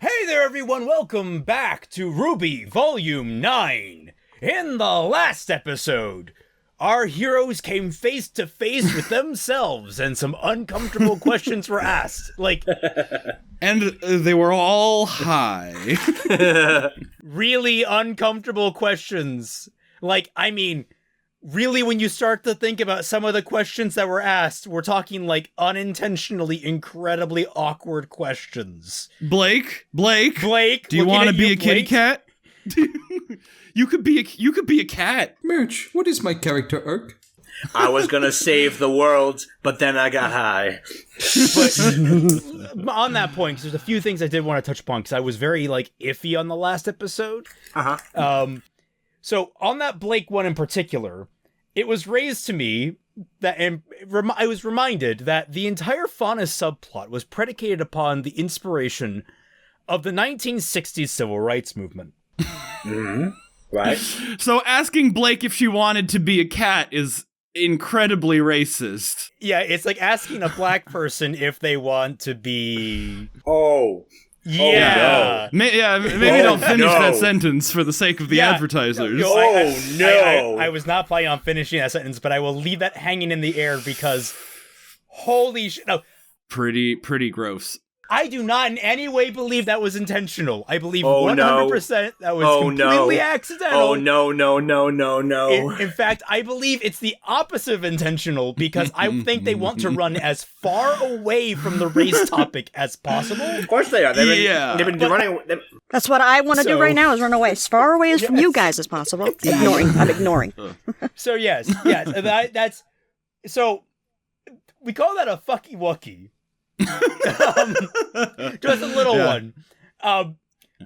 Hey there, everyone! Welcome back to RWBY Volume 9. In the last episode, our heroes came face to face with themselves, and some uncomfortable questions were asked. And they were all high. Really uncomfortable questions. Really, when you start to think about some of the questions that were asked, we're talking unintentionally incredibly awkward questions. Blake, do you want to be a kitty cat? You could be a cat. Merch, what is my character arc? I was gonna save the world, but then I got high. But on that point, 'cause there's a few things I did want to touch upon, because I was very iffy on the last episode. So on that Blake one in particular, it was raised to me that, and I was reminded that the entire fauna subplot was predicated upon the inspiration of the 1960s civil rights movement. Mm-hmm. Right. So asking Blake if she wanted to be a cat is incredibly racist. Yeah, it's like asking a black person if they want to be... Yeah. Oh, no. Maybe don't finish that sentence for the sake of the advertisers. I was not planning on finishing that sentence, but I will leave that hanging in the air because holy shit. No. Pretty gross. I do not in any way believe that was intentional. I believe 100% that was completely accidental. Oh, no. In fact, I believe it's the opposite of intentional, because I think they want to run as far away from the race topic as possible. Of course they are. They've been running. That's what I want to do right now, is run away as far away from you guys as possible. I'm ignoring. So yes, that's... So, we call that a fucky wucky. Just a little one.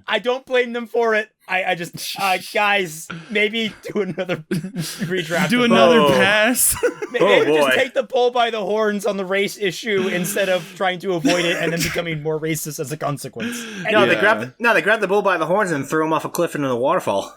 I don't blame them for it. I just guys, maybe do another redraft. Do another pass. Maybe just take the bull by the horns on the race issue instead of trying to avoid it and then becoming more racist as a consequence. No, they grabbed the bull by the horns and threw him off a cliff into the waterfall.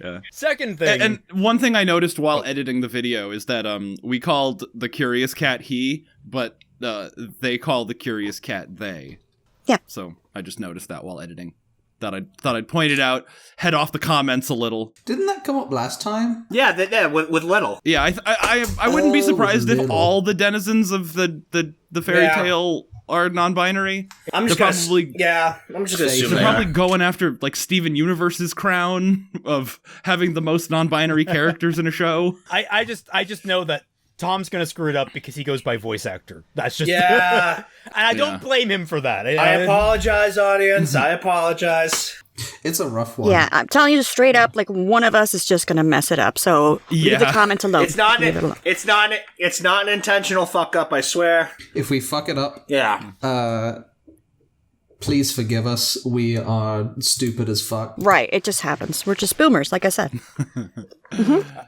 Yeah. Second thing, and one thing I noticed while editing the video is that we called the curious cat he, but they call the curious cat they. Yeah. So I just noticed that while editing. Thought I'd point it out, head off the comments a little. Didn't that come up last time? Yeah, with Little. Yeah, I wouldn't be surprised if all the denizens of the fairy tale are non-binary. I'm just gonna assume they're probably going after Steven Universe's crown of having the most non-binary characters in a show. I just know that Tom's gonna screw it up because he goes by voice actor. That's just and I don't blame him for that. I apologize, audience. I apologize. It's a rough one. Yeah, I'm telling you straight up, one of us is just gonna mess it up. So leave the comment alone. It's not an intentional fuck up, I swear. If we fuck it up, please forgive us. We are stupid as fuck. Right, it just happens. We're just boomers, like I said.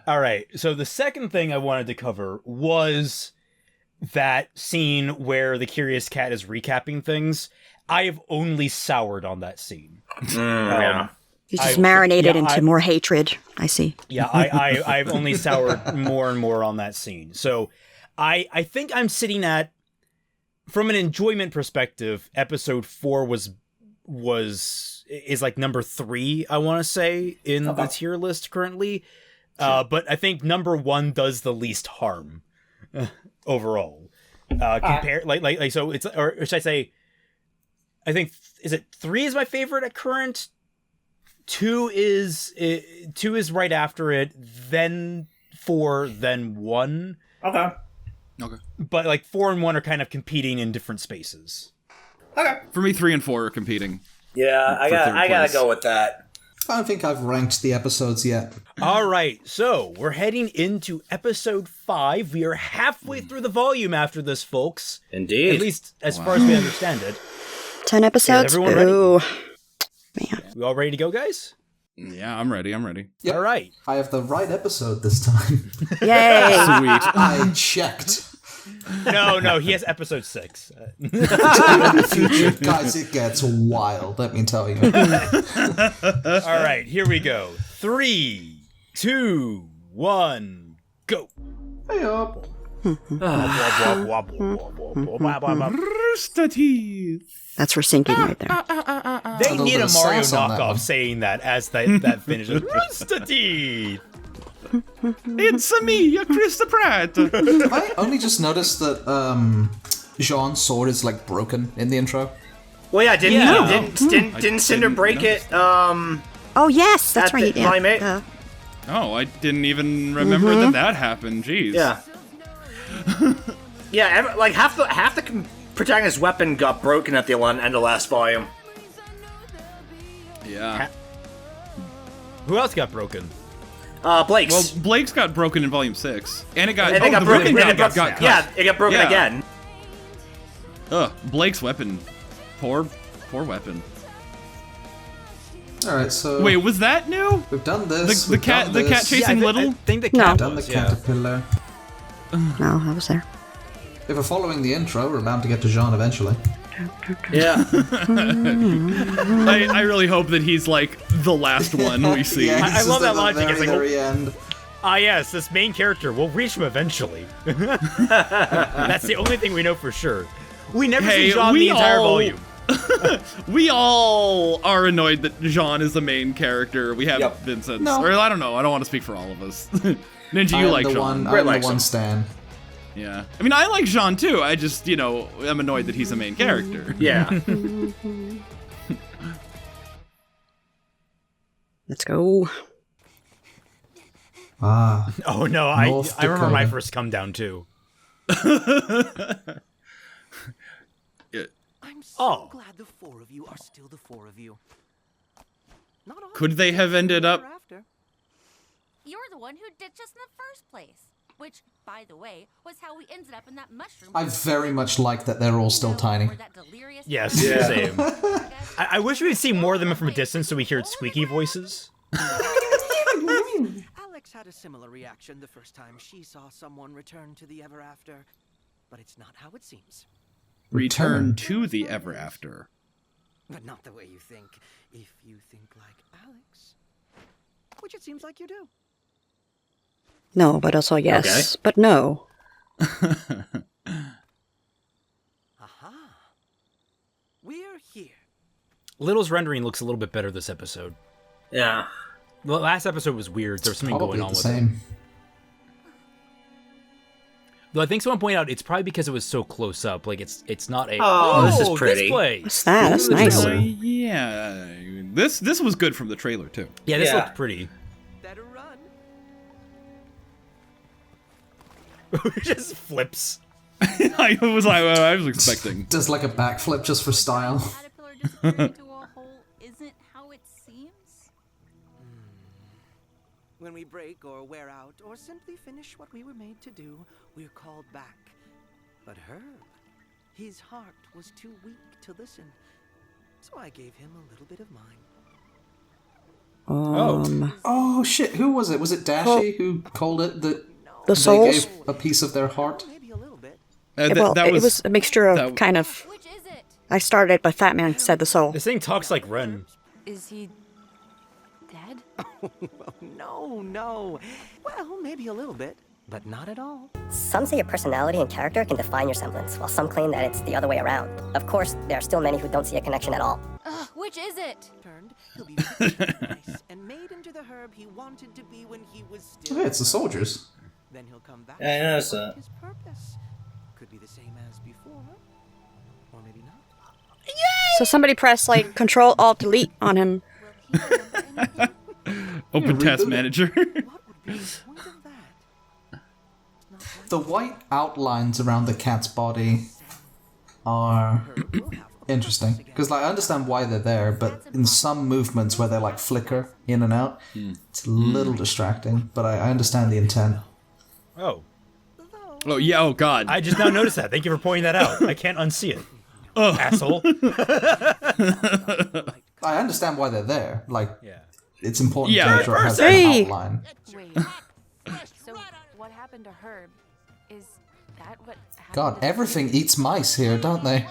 All right, so the second thing I wanted to cover was that scene where the Curious Cat is recapping things. I have only soured on that scene. You just marinated into more hatred, I see. Yeah, I've only soured more and more on that scene. So I think I'm sitting at, from an enjoyment perspective, episode 4 is number 3, I want to say, in the tier list currently. But I think number 1 does the least harm overall. So it's, or should I say, I think, is it 3 is my favorite at current? 2 is right after it, then 4, then 1. Okay. But 4 and 1 are kind of competing in different spaces. Okay. For me, 3 and 4 are competing. Yeah, I gotta go with that. I don't think I've ranked the episodes yet. All right, so we're heading into episode 5. We are halfway through the volume after this, folks. Indeed. At least as far as we understand it. 10 episodes? Is everyone ready? Ooh. Man. We all ready to go, guys? Yeah, I'm ready. Yep. All right. I have the right episode this time. Yay! Sweet. I checked. No, he has episode 6. In the future, guys, it gets wild, let me tell you. All right, here we go. 3, 2, 1, go. Hey up. Rooster teeth. That's for sinking right there. They need a Mario sauce on that one. knockoff saying that as that finishes. Rooster teeth. It's me, Krista Pratt. Have I only just noticed that Jean's sword is like broken in the intro? Well, yeah, didn't I Cinder didn't break notice. it? Oh, yes, that's At the right. Yeah. Volume 8? Oh, I didn't even remember that happened. Jeez. Yeah. Yeah, like half the protagonist's weapon got broken at the end of last volume. Yeah. Who else got broken? Blake's. Well, Blake's got broken in Volume 6. And it got, and it got the broken. ribbon and it got got- cut. yeah, it got broken Yeah. again. Ugh, Blake's weapon. Poor weapon. Alright, so Wait, was that new? we've done this. The we've cat done the this, cat chasing I Little? think the No. cat done the was, yeah. caterpillar. No, I was there. If we're following the intro, we're bound to get to Jean eventually. Yeah. I really hope that he's like the last one we see. Yeah, I he's love just that at the logic. It's very, like, very end. Ah, yes, this main character. We'll reach him eventually. That's the only thing we know for sure. We never Hey, see Jean we the entire all- volume. We all are annoyed that Jean is the main character. We have Yep. been since. No. Or I don't know. I don't want to speak for all of us. Ninja, I you am like the Jean. one. Brett I'm the likes one him. Stan. Yeah. I mean, I like Jean too. I just, I'm annoyed that he's the main character. Yeah. Let's go. Ah, Oh no, North I remember my Dakota. first come down too. I'm so Oh. glad the four of you are still the four of you. Not all Could they have ended up? after. You're the one who ditched us in the first place. Which, by the way, was how we ended up in that mushroom. I very much like that they're all still tiny. Where that delirious Yes, Yeah. same. I wish we would see more of them from a distance so we heard squeaky voices. Alex had a similar reaction the first time she saw someone return to the ever after, but it's not how it seems. Return to the ever after. But not the way you think, if you think like Alex. Which it seems like you do. No, but also yes. Okay. But no. Aha. We're here. Little's rendering looks a little bit better this episode. Yeah. The last episode was weird. There was something Probably going on the with it. same. Though I think someone pointed out it's probably because it was so close up. Like it's not a Oh, this is pretty. place. What's that? That's nice. Yeah. This was good from the trailer too. Yeah, this Yeah. looked pretty. Better run. Just flips. I was expecting. Does like a backflip just for style. caterpillar disappearing into a hole isn't how it seems? When we break or wear out or simply finish what we were made to do, we're called back. But Herb, his heart was too weak to listen. So I gave him a little bit of mine. Oh shit! Who was it? Was it Dashie who called it that The they souls? gave a piece of their heart? Maybe a little bit. Well, That it was a mixture of that- kind of. Which is it? I started, but Fatman said the soul. This thing talks like Ren. Is he dead? No. Well, maybe a little bit, but not at all. Some say your personality and character can define your semblance, while some claim that it's the other way around. Of course, there are still many who don't see a connection at all. Ugh, which is it? Turned, he'll be nice and made into the Herb he wanted to be when he was still. Oh, yeah, it's the soldiers. Then he'll come back. Yeah, I noticed to that. His purpose could be the same as before, or maybe not. So somebody press like Control Alt Delete on him. Will he remember anything? Open task manager. What would be the point of that? The white outlines around the cat's body are interesting because like I understand why they're there, but in some movements where they like flicker in and out, it's a little distracting. But I understand the intent. Oh, Oh yeah. Oh god. I just now noticed that. Thank you for pointing that out. I can't unsee it. Asshole. I understand why they're there. Like Yeah. it's important Yeah. to make sure it has an Hey! outline. Wait. So what happened to Herb? Is that what happened God, to everything eats mice here, don't they?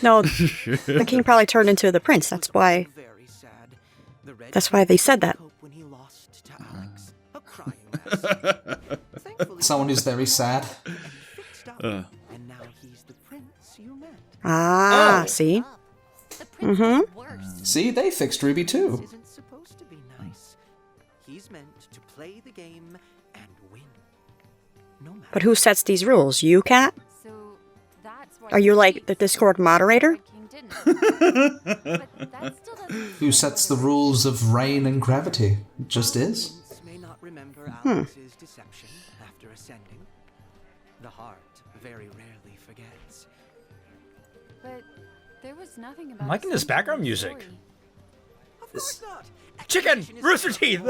No, the king probably turned into the prince. That's why. Very sad. The red That's why they said that. hope when he lost to Alex. A crying mess. Thankfully, Someone who's very sad. out. And now he's the prince you met. Ah, Oh. see? The prince is worse. See, they fixed Ruby This too. isn't supposed to be nice. He's meant to play the game and win. No matter. But who sets these rules? You, Cat? So that's why Are you like the Discord moderator? King didn't. But that still doesn't Who sets the rules of rain and gravity? It just is. Prince may not remember Alex's deception after ascending. The heart very rarely forgets. But there was nothing about I'm liking this background music. Of course not. Chicken! Explanation is Rooster teeth!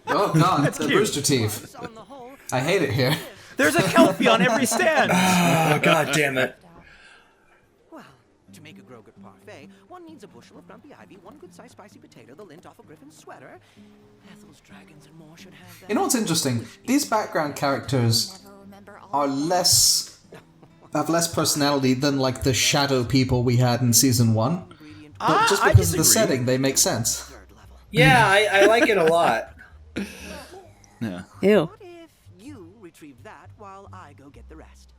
Oh god, the cute. rooster teeth. on the whole. I hate it here. There's a Kelpie on every stand! Oh, god damn it. Well, to make a Grogurt parfait, one needs a bushel of grumpy ivy, one good-sized spicy potato, the lint off a griffin's sweater. Ethel's dragons and more should have that. You know what's interesting? These background characters Never remember all are have less personality than like the shadow people we had in season 1. But just I because of the disagree. setting, they make sense. third level. Yeah, I like it a lot. Yeah. Ew. What if you retrieve that while I go get the rest?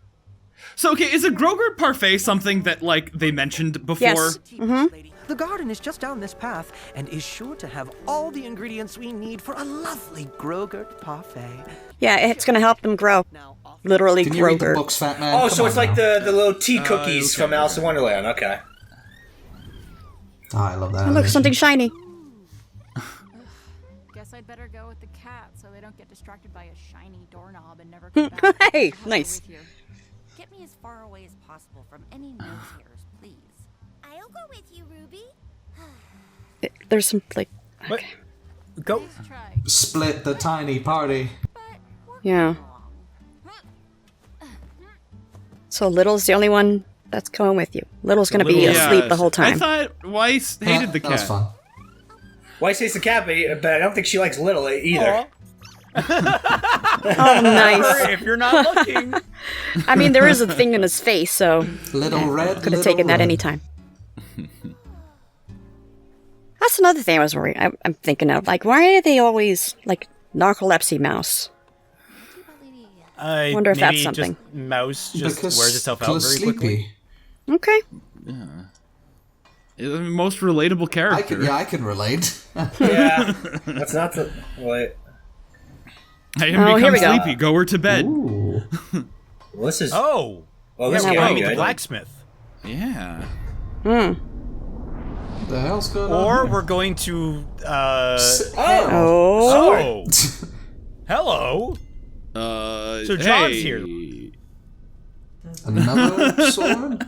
So, okay, is a Grogurt parfait something that, like, they mentioned before? Yes. Lady. The garden is just down this path and is sure to have all the ingredients we need for a lovely Grogurt parfait. Yeah, it's gonna help them grow. Now, off Literally Can you read the Grover. books, Fat Man? Oh, Come so it's on like now. the little tea cookies okay. from Alice in Wonderland. Okay. Oh, I love that. Look, animation. something shiny. Guess I'd better go with the cat so they don't get distracted by a shiny doorknob and never come back. Hey, I'll go nice. with you. Get me as far away as possible from any nose-hairs, please. I'll go with you, Ruby. There's some, like, What? Go. Please try. Split the tiny party. yeah. So Little's the only one that's going with you. Little's gonna be Little- asleep the whole time. I thought Weiss hated the That was cat. fun. Weiss hates the cat, but I don't think she likes Little either. Oh, nice. If you're not looking. I mean, there is a thing in his face, so Little red. could have taken that anytime. That's another thing I was worried. I'm thinking of. Like, why are they always like narcolepsy mouse? I Wonder if that's maybe something. Just mouse just Because wears itself out very sleepy. quickly. Okay. The most relatable character. I can relate. Yeah. That's not the. Wait. I am Oh, here become we go. sleepy. Go her to bed. Ooh. Well, this is. Oh! Well, Yeah, this we're is going to getting meet the good. blacksmith. Yeah. Hmm. The hell's going Or on? we're going to, Oh. Oh. Oh! Hello! So John's hey. here. Another sword?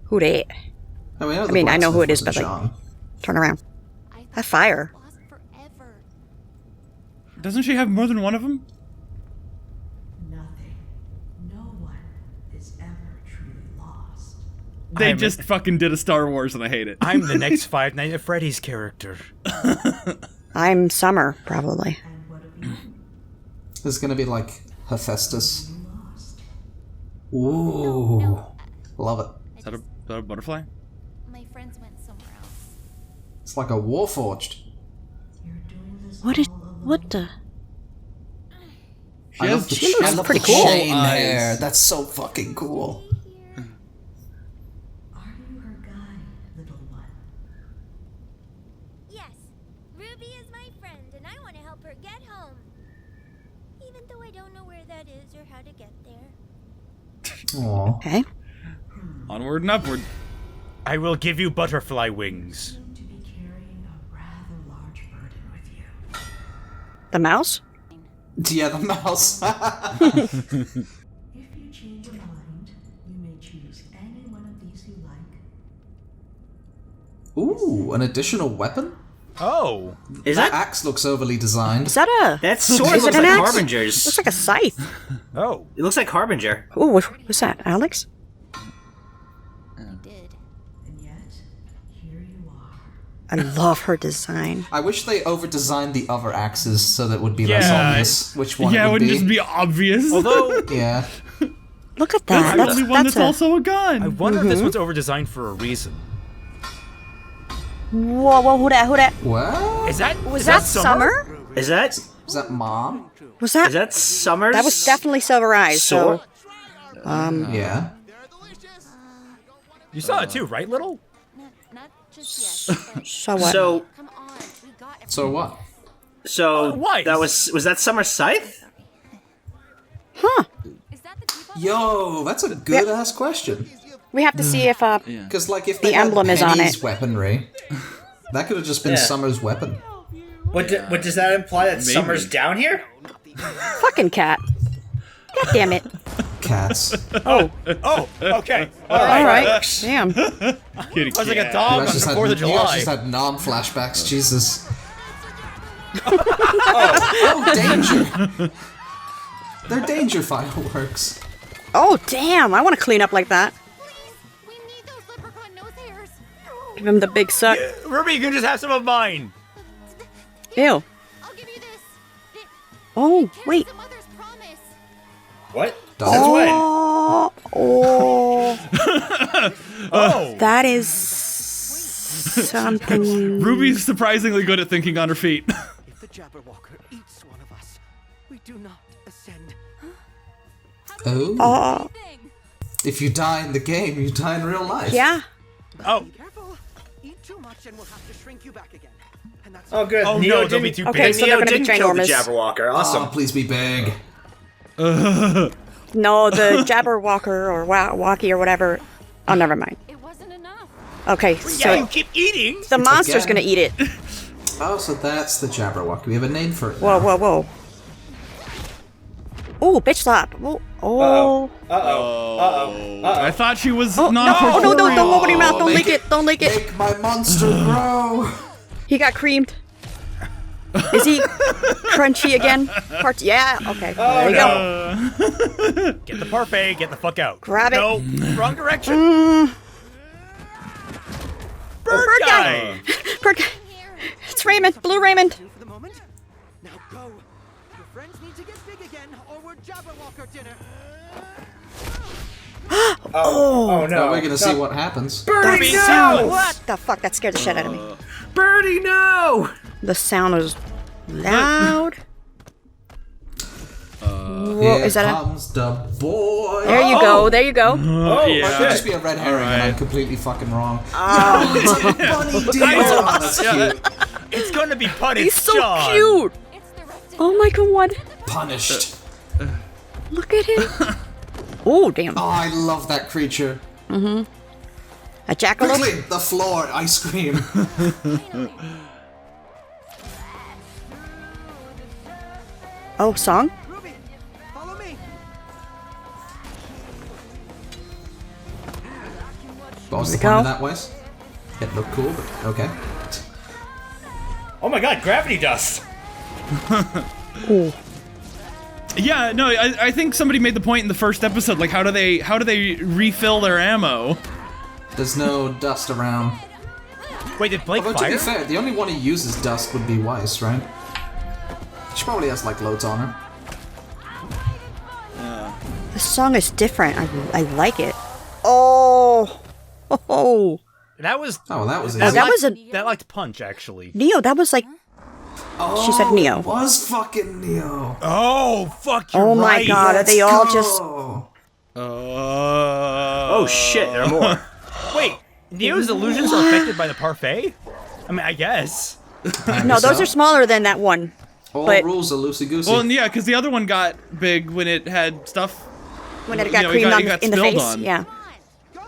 Who dat? I mean, I know who it is, but, like- John. Turn around. That fire. Lost forever. Doesn't she have more than one of them? Nothing. No one is ever truly lost. They I'm- just fucking did a Star Wars and I hate it. I'm the next Five Nights at Freddy's character. I'm Summer, probably. And what have you This is gonna be like Hephaestus. lost? Ooh. Love it. Is that a butterfly? My friends went somewhere else. It's like a Warforged. You're doing this What is? all alone. What the? I love the, She looks I love pretty the cool. chain Eyes. hair. That's so fucking cool. Are you her guide, little one? Yes, Ruby is my friend, and I want to help her get home. Even though I don't know where that is or how to get there. Aw. Okay. Onward and upward. I will give you butterfly wings. Seem to be carrying a rather large burden with you. The mouse? Yeah, the mouse. If you change your mind, you may choose any one of these you like. Ooh, an additional weapon? Oh! Is That that? axe looks overly designed. Is that a? That sword Is it looks an like axe? Harbinger's. Looks like a scythe. Oh. It looks like Harbinger. Ooh, what's that? Alex? You did. And yet, here you are. I love her design. I wish they over-designed the other axes so that it would be less Yeah, obvious which one Yeah, it it would wouldn't be. just be obvious. Although, Yeah. Look at that's that. the That's only one that's a. also a gun. I wonder if this one's over-designed for a reason. Whoa, who that? Who that? What? Is that Was that Summer? Is that? Was that Mom? Was that? Is that Summers? That was definitely Silver Eyes. So, Yeah. You saw it too, right, Little? Not just yet. so what? So, Come on, we got So what? so that was that Summer Scythe? Huh? Is that the people? Yo, that's a good ass question. We have to see if Because like if The they had emblem is on Penny's it. weaponry, that could have just been Yeah. Summer's weapon. What does that imply that Summer's down here? fucking cat. God damn it. Cats. Oh, okay. All All right. right. Damn. Kitty I was like a cat. dog on You the guys 4th of July. just had non-flashbacks, Jesus. oh, danger! They're danger fireworks. Oh damn! I want to clean up like that. We need those leprechaun nose hairs. Give him the big suck. Ruby, you can just have some of mine. Ew. I'll give you this. Oh wait. The mother's promise. What? Oh. Oh. Oh. That is something. Ruby's surprisingly good at thinking on her feet. If the Jabberwocker eats one of us, we do not ascend. Oh. Oh. If you die in the game, you die in real life. Yeah. Oh. Be careful. Eat too much and we'll have to shrink you back again. And that's Oh, good. Oh, Neo no, they'll be didn't- too Okay, big. so they're Neo gonna be didn't kill the ginormous. Jabberwocker. Awesome. Oh, please be big. No, the Jabberwocker or Walkie or whatever. Oh, never mind. It wasn't enough. Okay, so Yeah, you keep eating. the monster's again. gonna eat it. Oh, so that's the Jabberwocky. We have a name for it. Whoa, now. whoa, whoa. Oh, bitch slap. Oh. Oh. I thought she was Oh, not no, no, no, don't open your mouth. Don't Make lick it. Don't lick it. Make my monster grow. He got creamed. Is he crunchy again? Parts? Yeah. Okay. There you go. Get the parfait. Get the fuck out. Grab it. No, wrong direction. Bird guy. Bird guy. It's Raymond. Blue Raymond. for the moment. Now go. Your friends need to get big again, or we're Jabberwocker dinner. Oh no. Now we're gonna see what happens. Birdie, That no! sound. What the fuck? That scared the shit out of me. Birdie, no! The sound was loud. Whoa, Here is that a? comes the boy. There you go. There you go. Oh, yeah. it could just be a red herring, and I'm completely fucking wrong. Oh. Yo, it's a bunny, dude. Oh, that's cute. It's gonna be Putty. He's so John. cute. It's the rest of Oh my god. Punished. Look at him. Oh damn. Oh, I love that creature. A jackalope. Quickly, the floor, ice cream. Oh, song. Ruby, follow me. What was the There we point of go. that, Weiss? It looked cool, but okay. Oh my god, gravity dust! Ooh. Yeah, no, I think somebody made the point in the first episode. Like, how do they refill their ammo? There's no dust around. Wait, did Blake Although, to be fire? fair, the only one who uses dust would be Weiss, right? She probably has, like, loads on her. The song is different. I like it. Oh. Oh. That was. Oh, well, that was Oh, easy. that was a That liked punch actually. Neo. That was like. She said Neo. It was fucking Neo. Oh fuck! You're Oh my right. god. Are they all just? Oh shit, there are more. Wait, Neo's illusions are affected by the parfait? I mean, I guess. No, those are smaller than that one. All but- rules are loosey-goosey. Well, yeah, because the other one got big when it had stuff. When it You got know, it creamed got- on it got in the spilled face. on. Yeah. Go.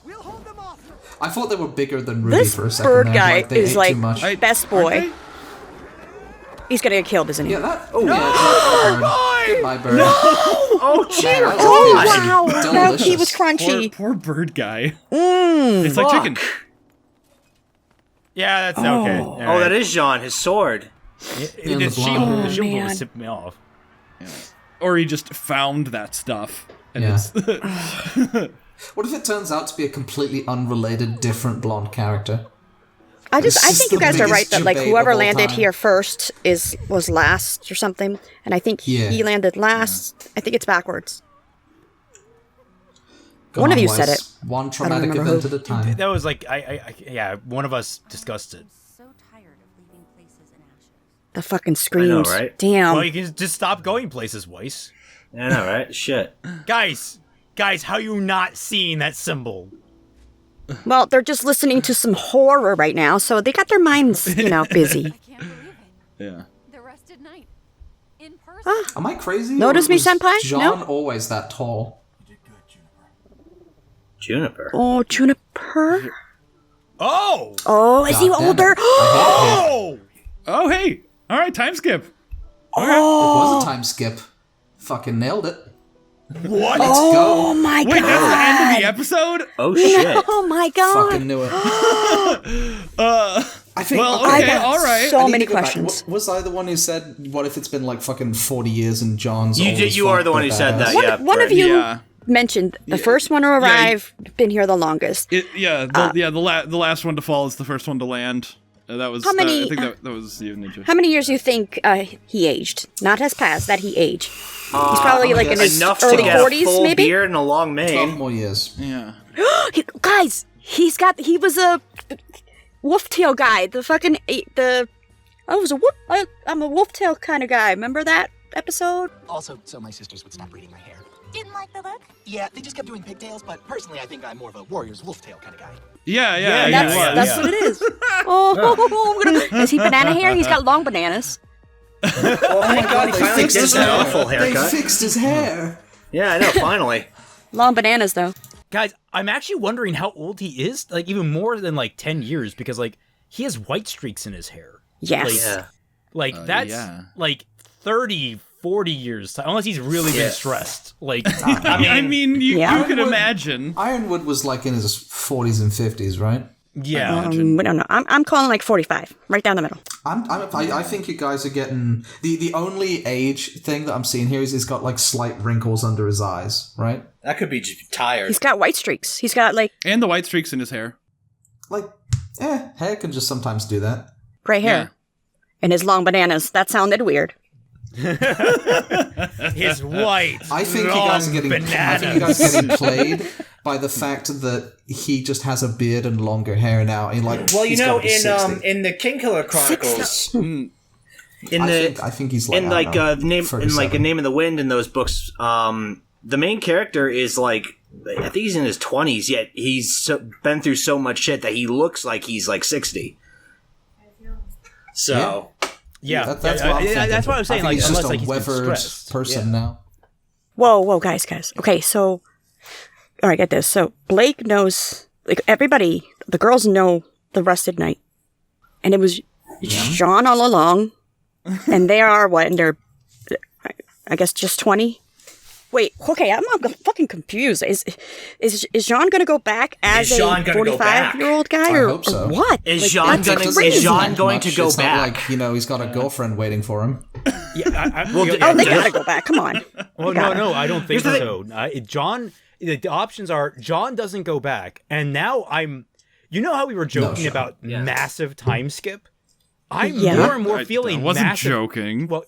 We'll hold them off. I thought they were bigger than Ruby This for a second bird there. guy Like, they is ate like too much. best Aren't boy. they? He's gonna get killed, isn't he? Yeah, that. Oh, yeah. My bird. Oh, cheer! That was Oh tasty. wow! That, he was Delicious. crunchy. Poor bird guy. Mmm. It's like chicken. Yeah, that's okay. Oh, that is Jean, his sword. Yeah, The the shield, blonde. the shield man. was tipping me off. Or he just found that stuff. And Yeah. it's What if it turns out to be a completely unrelated, different blonde character? I It's think just you the guys are right biggest that like debate whoever of all landed time. here first was last or something, and I think Yeah. he landed last. I think it's backwards. Go One of on, you said Weiss. One traumatic remember event who. at a time. That was like, yeah, one of us discussed it. so tired of leaving places in ashes. The fucking screams. right? Damn. Well, you can just stop going places, Weiss. I know, right? Shit. Guys, how you not seeing that symbol? Well, they're just listening to some horror right now, so they got their minds, busy. I can't believe it. Yeah. The Rusted Knight. In person. Am I crazy? Notice or me, was senpai? John No? always that tall? Juniper. Oh, Juniper? Oh! Oh, is he God damn older? it. I hate it. Oh, hey. All right, time skip. It was a time skip. Fucking nailed it. What? Let's Oh go. my Wait, god. that's the end of the episode? Oh shit. Oh my god. Fucking knew it. I think. Well, I okay, got all right. so I need many to go back. questions. Was I the one who said, what if it's been like fucking 40 years and John's You old did- as you fuck, are the one but who said badass? that, yeah. One of you Yeah. mentioned the first one to arrive, been here the longest. The last one to fall is the first one to land. That was. How many- I think that was you, Ninja. How many years do you think he aged? Not has passed, that he aged. He's probably like in his Enough to early get 40s, a full maybe? beard and a long 12 mane. more years. Yeah. Guys, he was a wolf tail guy. The fucking, I'm a wolf tail kind of guy. Remember that episode? Also, so my sisters would stop braiding my hair. Didn't like the look? Yeah, they just kept doing pigtails, but personally I think I'm more of a warrior's wolf tail kind of guy. Yeah. That's what it is. Is he banana hair? He's got long bananas. Oh my god, he finally fixed did his that hair. awful haircut. They fixed his hair. Yeah, I know, finally. Long bananas, though. Guys, I'm actually wondering how old he is, like even more than like 10 years, because like he has white streaks in his hair. Yes. Like that's like 30, 40 years, unless he's really been stressed. Like, I mean, you can Ironwood- imagine. Ironwood was like in his 40s and 50s, right? yeah. We don't know. I'm calling like 45, right down the middle. I think you guys are getting the only age thing that I'm seeing here is he's got like slight wrinkles under his eyes, right? That could be just tired. He's got white streaks. He's got like And the white streaks in his hair. Like, hair can just sometimes do that. gray hair. Yeah. And his long bananas. That sounded weird. His white. I think you guys are getting. bananas. I think you guys are getting played by the fact that he just has a beard and longer hair now. And like, Well, you he's know, gotta be 60. in the King Killer Chronicles, I think he's like in like name in like A Name of the Wind in those books, the main character is like, I think he's in his 20s, yet he's been through so much shit that he looks like he's like 60. So, Yeah, that's what I'm thinking. that's what I was saying. I think Like, he's unless just like a he's been weathered stressed. person now. Whoa, guys. Okay, so, all right, get this. So Blake knows, like everybody, the girls know the Rusted Knight, and it was Jean all along, and they are what? And they're, I guess, just 20. Wait, okay, I'm fucking confused. Is Jean gonna go back as Is Jean a gonna go back? 45-year-old guy, I or, hope so. or what? Is Like, Jean that's gonna- is crazy. Jean going to go It's back? not like, he's got a girlfriend waiting for him. Yeah, Oh, they gotta go back. Come on. Well, no, I don't think Here's the so. John, the options are John doesn't go back, and now you know how we were joking sure. about massive time skip? I'm Yeah. more and more feeling I wasn't massive. joking. Well,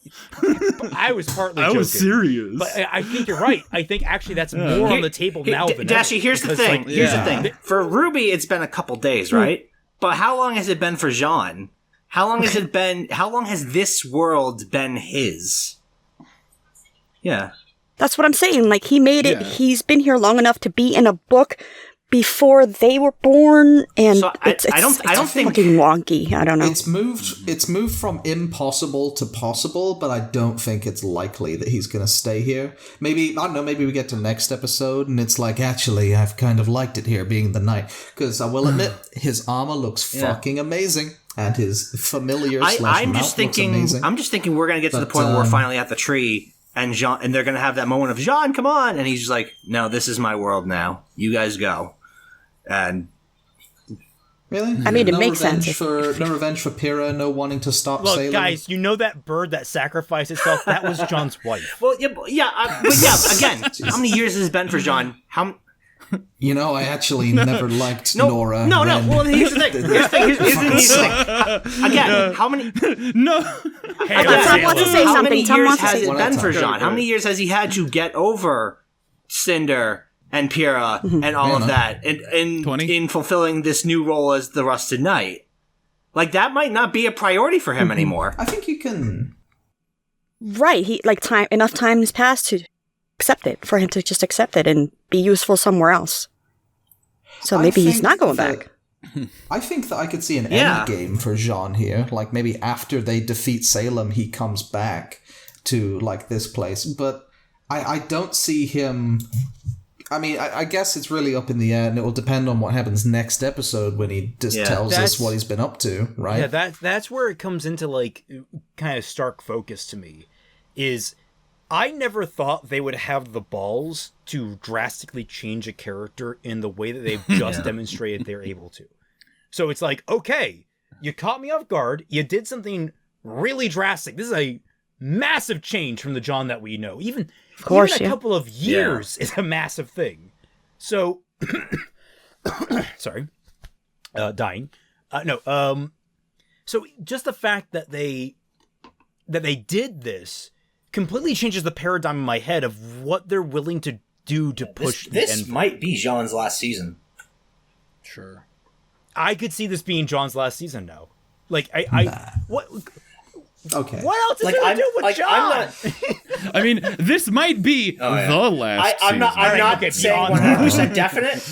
I was partly I joking. was serious. But I think you're right. I think actually that's more on the table now than Dashie, ever, here's the because, thing. like, Here's the thing. For RWBY, it's been a couple days, right? But how long has it been for Jean? How long has it been? How long has this world been his? Yeah. That's what I'm saying. Like, he made it. Yeah. He's been here long enough to be in a book before they were born, and So I don't think- fucking wonky. I don't know. It's moved from impossible to possible, but I don't think it's likely that he's gonna stay here. Maybe, I don't know, maybe we get to next episode and it's like, actually, I've kind of liked it here being the knight. Because I will admit, his armor looks fucking amazing. And his familiar slash I'm mount just thinking. looks amazing. I'm just thinking we're gonna get to the But, point where we're finally at the tree, and Jean, and they're gonna have that moment of Jean, come on, and he's just like, no, this is my world now. You guys go. And Really? I mean, it no makes revenge sense. No revenge for Pyrrha, no wanting to stop Look, sailing. guys, you know that bird that sacrificed itself? That was John's wife. well, but again, how many years has it been for Jean? You know, I actually never liked No, Nora. no. when- Well, here's the thing. Here's the thing. Again, how many? No. Hey, Tom wants to say How something. many Tom years wants to has say it something. been for Go Jean? ahead. How many years has he had to get over Cinder and Pyrrha and all of that, and 20? in fulfilling this new role as the Rusted Knight? Like, that might not be a priority for him anymore. I think you can... Right, enough time has passed to accept it, for him to just accept it and be useful somewhere else. So maybe he's not going back. I think that I could see an end game for Jean here. Like, maybe after they defeat Salem, he comes back to, like, this place. But I don't see him... I mean, I guess it's really up in the air, and it will depend on what happens next episode when he just tells us what he's been up to, right? Yeah, that's where it comes into, like, kind of stark focus to me, is I never thought they would have the balls to drastically change a character in the way that they've just demonstrated they're able to. So it's like, okay, you caught me off guard, you did something really drastic. This is a massive change from the John that we know. Even a couple of years is a massive thing. So, sorry, dying. So just the fact that they did this completely changes the paradigm in my head of what they're willing to do to push the end. This might be Jean's last season. Sure. I could see this being John's last season now. Like, what? Okay. What else is there to do with John? I mean, this might be the last season. I'm not saying 100% definite.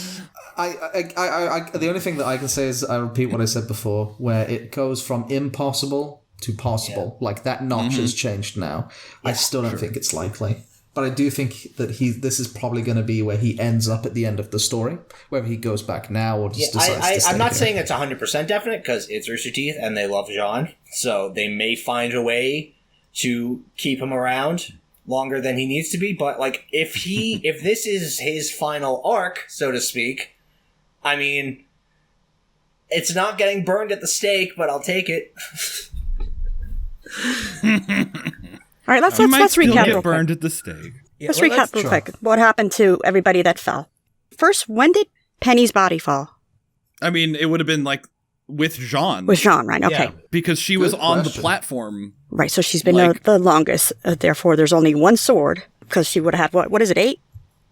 The only thing that I can say is I repeat what I said before, where it goes from impossible to possible. Like, that notch has changed now. I still don't think it's likely. But I do think that this is probably going to be where he ends up at the end of the story, whether he goes back now or just decides to stay I'm not here. saying it's 100% definite, because it's Rooster Teeth and they love Jean, so they may find a way to keep him around longer than he needs to be. But, like, if this is his final arc, so to speak, I mean, it's not getting burned at the stake, but I'll take it. All right, let's recap. Get burned at the stake. Let's recap real quick. What happened to everybody that fell? First, when did Penny's body fall? I mean, it would have been like with Jean. With Jean, right? Okay. Yeah, because she was on the platform. Right, so she's been the longest. Therefore, there's only one sword, because she would have had, what is it, 8?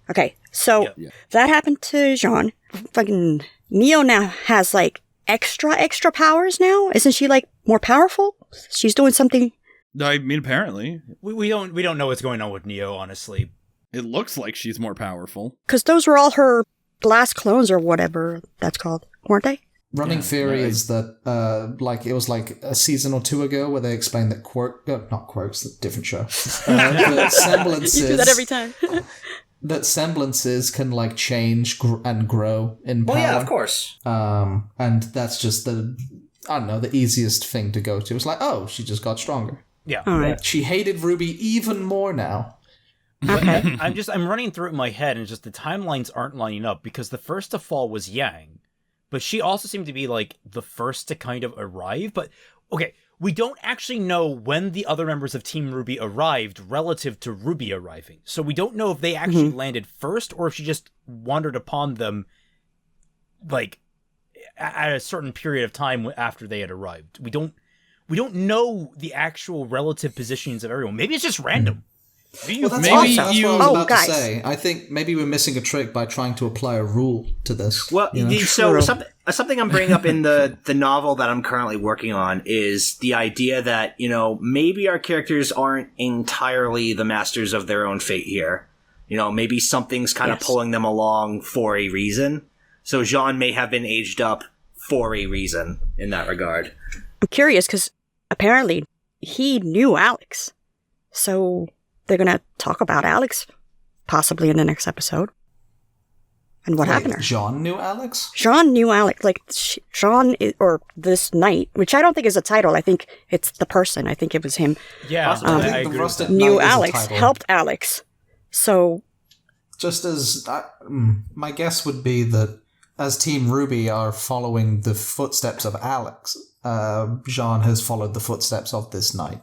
Okay, so that happened to Jean. Fucking Neo now has, like, extra powers now? Isn't she, like, more powerful? She's doing something... I mean, apparently. We don't know what's going on with Neo, honestly. It looks like she's more powerful. Because those were all her glass clones or whatever that's called, weren't they? Running theory is that, it was like a season or 2 ago where they explained that not quirks, a different show. That semblances... You do that every time. That semblances can, like, change and grow in power. Well, yeah, of course. And that's just the easiest thing to go to. It's like, oh, she just got stronger. Yeah. All right. She hated RWBY even more now. Okay. I'm running through it in my head, and just the timelines aren't lining up, because the first to fall was Yang, but she also seemed to be, like, the first to kind of arrive. But okay, we don't actually know when the other members of Team RWBY arrived relative to RWBY arriving, so we don't know if they actually landed first or if she just wandered upon them, like, at a certain period of time after they had arrived. We don't know the actual relative positions of everyone. Maybe it's just random. That's what I was about to say. I think maybe we're missing a trick by trying to apply a rule to this. Well, so something I'm bringing up in the novel that I'm currently working on is the idea that, maybe our characters aren't entirely the masters of their own fate here. Maybe something's kind of pulling them along for a reason. So Jean may have been aged up for a reason in that regard. I'm curious, because apparently he knew Alex. So they're going to talk about Alex possibly in the next episode. And what happened to her. Jean knew Alex? Jean knew Alex. Like, or this knight, which I don't think is a title. I think it's the person. I think it was him. Yeah, I agree. Knew Alex, helped Alex. So... Just as... my guess would be that as Team RWBY are following the footsteps of Alex, Jean has followed the footsteps of this knight.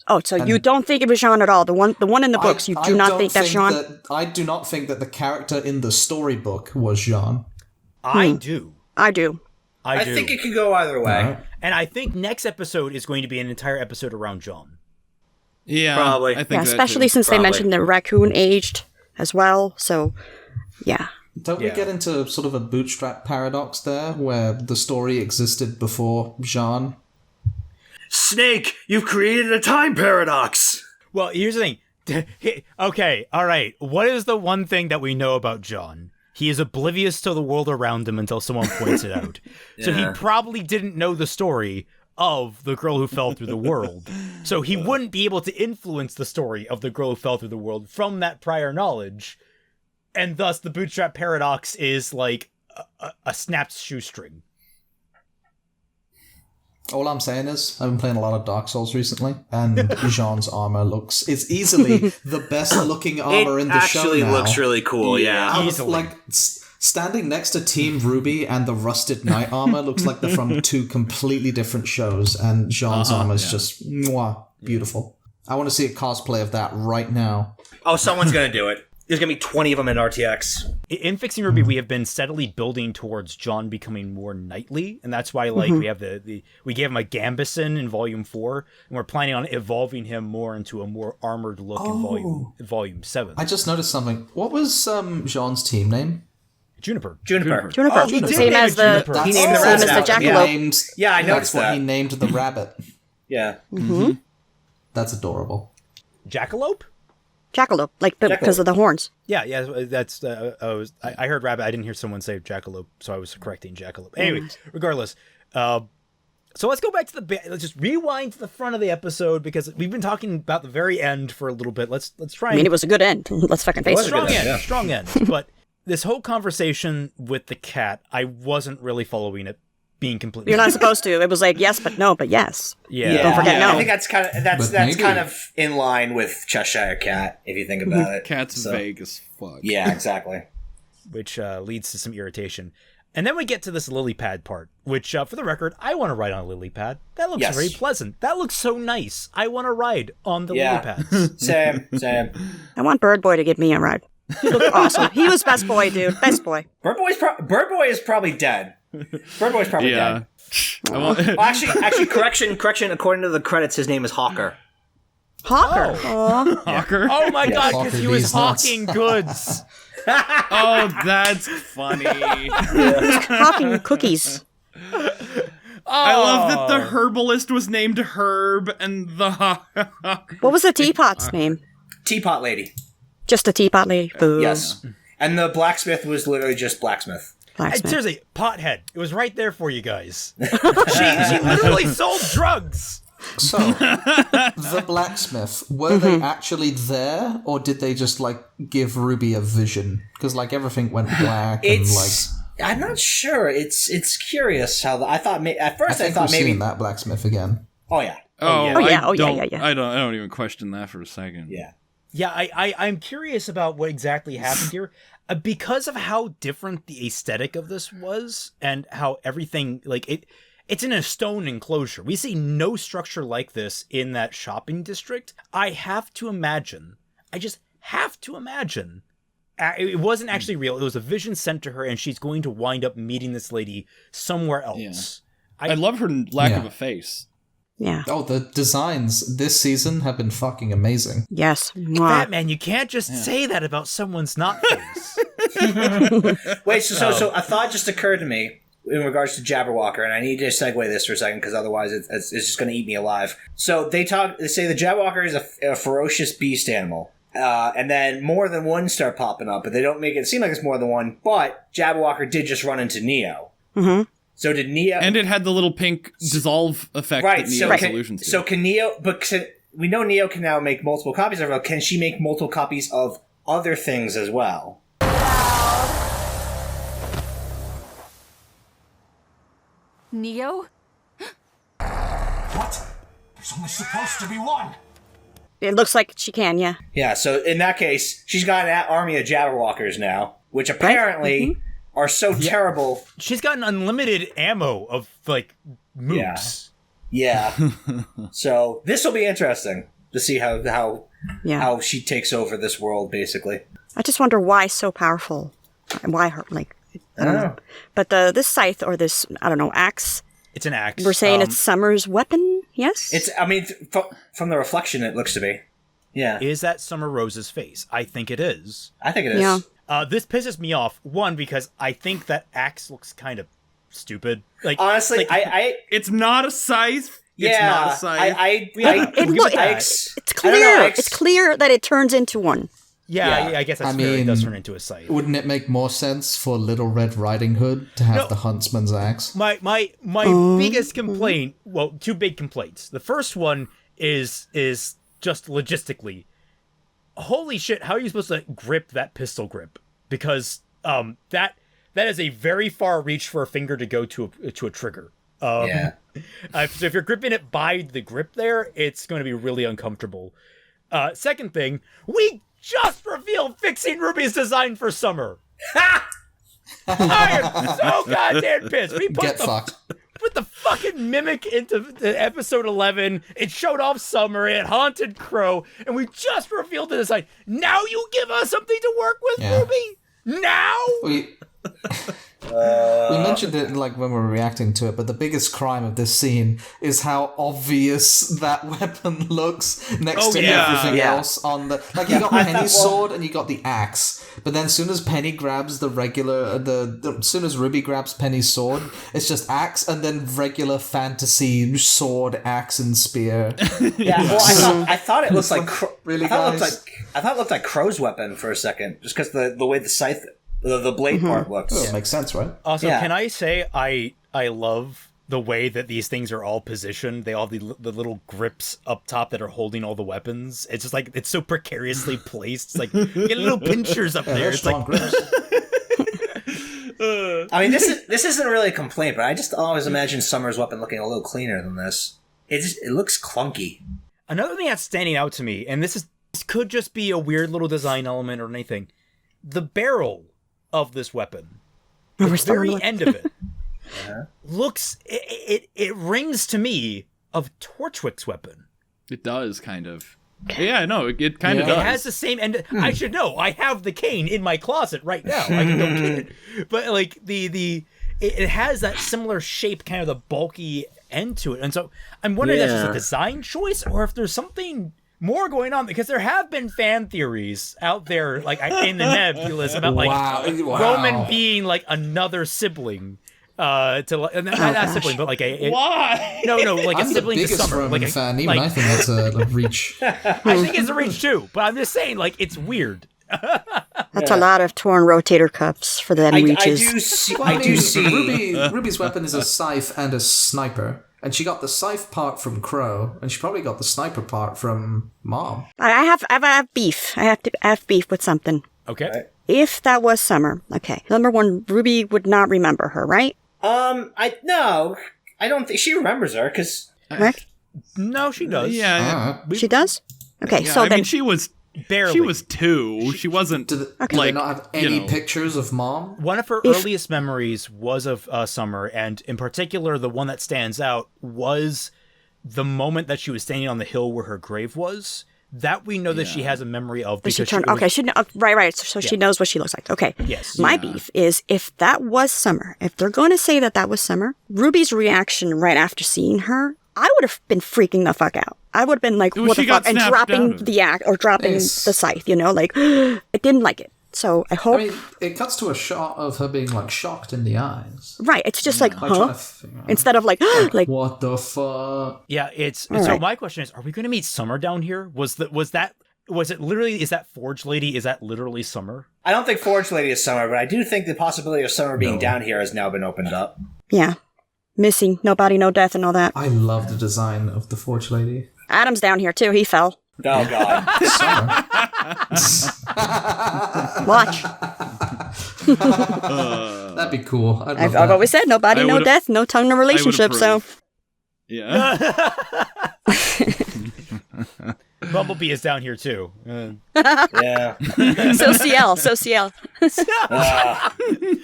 Oh, so you don't think it was Jean at all? The one in the books, you do not think that's Jean? I do not think that the character in the storybook was Jean. I do. I do. I think it could go either way. Right. And I think next episode is going to be an entire episode around Jean. Yeah, probably. I think especially since they mentioned the raccoon aged as well. So, yeah. Don't we get into sort of a bootstrap paradox there, where the story existed before Jean? Snake, you've created a time paradox! Well, here's the thing. Okay, alright. What is the one thing that we know about John? He is oblivious to the world around him until someone points it out. So he probably didn't know the story of the girl who fell through the world. So he wouldn't be able to influence the story of the girl who fell through the world from that prior knowledge. And thus the bootstrap paradox is like a snapped shoestring. All I'm saying is, I've been playing a lot of Dark Souls recently, and Jean's armor it's easily the best looking armor in the show now. It actually looks really cool, yeah. Standing next to Team RWBY and the Rusted Knight armor looks like they're from two completely different shows, and Jean's armor is just beautiful. I want to see a cosplay of that right now. Oh, someone's going to do it. There's going to be 20 of them in RTX. In Fixing RWBY, we have been steadily building towards John becoming more knightly, and that's why we have we gave him a Gambison in Volume 4, and we're planning on evolving him more into a more armored look in Volume 7. I just noticed something. What was Jean's team name? Juniper. Oh, he did same as the He named the rabbit. the jackalope. Yeah, I noticed that. That's what he named the rabbit. Yeah. Mm-hmm. That's adorable. Jackalope? Jackalope, because of the horns. Yeah, that's. I heard rabbit. I didn't hear someone say jackalope, so I was correcting jackalope. Anyway, regardless, so let's go back to let's just rewind to the front of the episode because we've been talking about the very end for a little bit. Let's try. I mean, it was a good end. Let's fucking face it. Strong end. But this whole conversation with the cat, I wasn't really following it. Being completely, you're not supposed to. It was like yes, but no, but yes. Yeah. Don't forget no. I think that's kind of in line with Cheshire Cat if you think about it. Cat's vague as fuck. Yeah, exactly. Which leads to some irritation. And then we get to this lily pad part, which, for the record, I want to ride on a lily pad. That looks very pleasant. That looks so nice. I want to ride on the lily pads. Same. I want Bird Boy to give me a ride. He looked awesome. He was best boy, dude. Best boy. Bird Boy is probably dead. Bird Boy's probably dead. Actually, correction. According to the credits, his name is Hawker. Hawker. Hawker. Oh my god, because he was hawking goods. Oh, that's funny. Hawking cookies. I love that the herbalist was named Herb and the What was the teapot's name? Teapot Lady. Just a teapot lady. Boo. Yes. And the blacksmith was literally just blacksmith. Seriously, pothead. It was right there for you guys. she literally sold drugs. So, the blacksmith, were they actually there, or did they just, give RWBY a vision? Because, everything went black I'm not sure. It's curious how I thought maybe seeing that blacksmith again. Oh yeah. Yeah. I don't even question that for a second. Yeah. Yeah, I'm curious about what exactly happened here. Because of how different the aesthetic of this was and how everything, it's in a stone enclosure. We see no structure like this in that shopping district. I just have to imagine, it wasn't actually real. It was a vision sent to her, and she's going to wind up meeting this lady somewhere else. Yeah. I love her lack of a face. Yeah. Oh, the designs this season have been fucking amazing. Yes. Batman, you can't just say that about someone's not face. Wait, so a thought just occurred to me in regards to Jabberwocker, and I need to segue this for a second because otherwise it's just going to eat me alive. So they say the Jabberwocker is a ferocious beast animal. And then more than one start popping up, but they don't make it seem like it's more than one. But Jabberwocker did just run into Neo. Mm-hmm. So did Neo... And it had the little pink dissolve effect that Neo solutions to. So can Neo... But we know Neo can now make multiple copies of her. Can she make multiple copies of other things as well? Neo? What? There's only supposed to be one. It looks like she can, yeah. Yeah, so in that case, she's got an army of Jabberwockers now, which apparently are so terrible. She's got an unlimited ammo of, moves. Yeah. So this will be interesting to see how she takes over this world, basically. I just wonder why so powerful. Why her, I don't know. But this scythe or this, axe. It's an axe. We're saying it's Summer's weapon, yes? From the reflection, it looks to be. Yeah. Is that Summer Rose's face? I think it is. I think it is. Yeah. This pisses me off. One, because I think that axe looks kind of stupid. Like honestly, like, it's not a scythe. Yeah, it's not a scythe. It's clear. It's clear that it turns into one. Yeah, I guess that's fair. It does turn into a scythe. Wouldn't it make more sense for Little Red Riding Hood to have the huntsman's axe? My biggest complaint, well, two big complaints. The first one is just logistically. Holy shit, how are you supposed to grip that pistol grip? Because that is a very far reach for a finger to go to a trigger. So if you're gripping it by the grip there, it's going to be really uncomfortable. Second thing, we just revealed fixing Ruby's design for summer. I am so goddamn pissed. We put the fucking mimic into the episode 11. It showed off summer. It haunted Crow, and we just revealed the design. Now you give us something to work with, Ruby? Now? We mentioned it like when we were reacting to it, but the biggest crime of this scene is how obvious that weapon looks next to everything else on the. Like you got Penny's sword and you got the axe, but then as soon as Penny grabs the regular, as soon as Ruby grabs Penny's sword, it's just axe and then regular fantasy sword, axe, and spear. I thought it looked like really. I thought it looked like Crow's weapon for a second, just because the way the scythe. The blade part looks. Well, it makes sense, right? Also, can I say I love the way that these things are all positioned. They all have the little grips up top that are holding all the weapons. It's just like, it's so precariously placed. It's like, you get little pinchers up there. It's like... grips. I mean, this isn't really a complaint, but I just always imagine Summer's weapon looking a little cleaner than this. It looks clunky. Another thing that's standing out to me, and this could just be a weird little design element or anything, the barrel of this weapon, the very end of it, looks, it rings to me of Torchwick's weapon. It does, kind of. Yeah, no, it kind of does. It has the same end. I should know. I have the cane in my closet right now. I can don't get it. But like it has that similar shape, kind of the bulky end to it. And so I'm wondering if that's just a design choice or if there's something more going on, because there have been fan theories out there, like in the nebulous, about like Roman being like another sibling, not sibling, but like why? No, like I'm a sibling the to Summer. Roman Like fan. Even I think that's a reach. I think it's a reach too, but I'm just saying, like, it's weird. That's a lot of torn rotator cuffs for them reaches. I do see. Ruby's weapon is a scythe and a sniper. And she got the scythe part from Crow, and she probably got the sniper part from Mom. I have beef. I have beef with something. Okay. Right. If that was Summer, okay. Number one, Ruby would not remember her, right? I don't think she remembers her, because... Correct? No, she does. Yeah. She does? Okay, yeah, so I then... mean, she was... Barely. She was 2. She wasn't. Do they not have any pictures of Mom? One of her earliest memories was of Summer, and in particular, the one that stands out was the moment that she was standing on the hill where her grave was. That we know that she has a memory of. Because right. So she knows what she looks like. Okay. Yes. My beef is, if that was Summer, if they're going to say that was Summer, Ruby's reaction right after seeing her, I would have been freaking the fuck out. I would have been like, what the fuck? And dropping the axe or dropping the scythe, like, I didn't like it. So I hope... I mean, it cuts to a shot of her being, like, shocked in the eyes. Right, it's just like, huh? Instead of like, like... What the fuck? Yeah, so my question is, are we going to meet Summer down here? Is that Forge Lady? Is that literally Summer? I don't think Forge Lady is Summer, but I do think the possibility of Summer being down here has now been opened up. Yeah. Missing, no body, no death, and all that. I love the design of the Forge Lady. Adam's down here too. He fell. Oh God! Watch. That'd be cool. I've always said no body, no death, no tongue, no relationship. So. Yeah. Bumblebee is down here too. Yeah. So CL.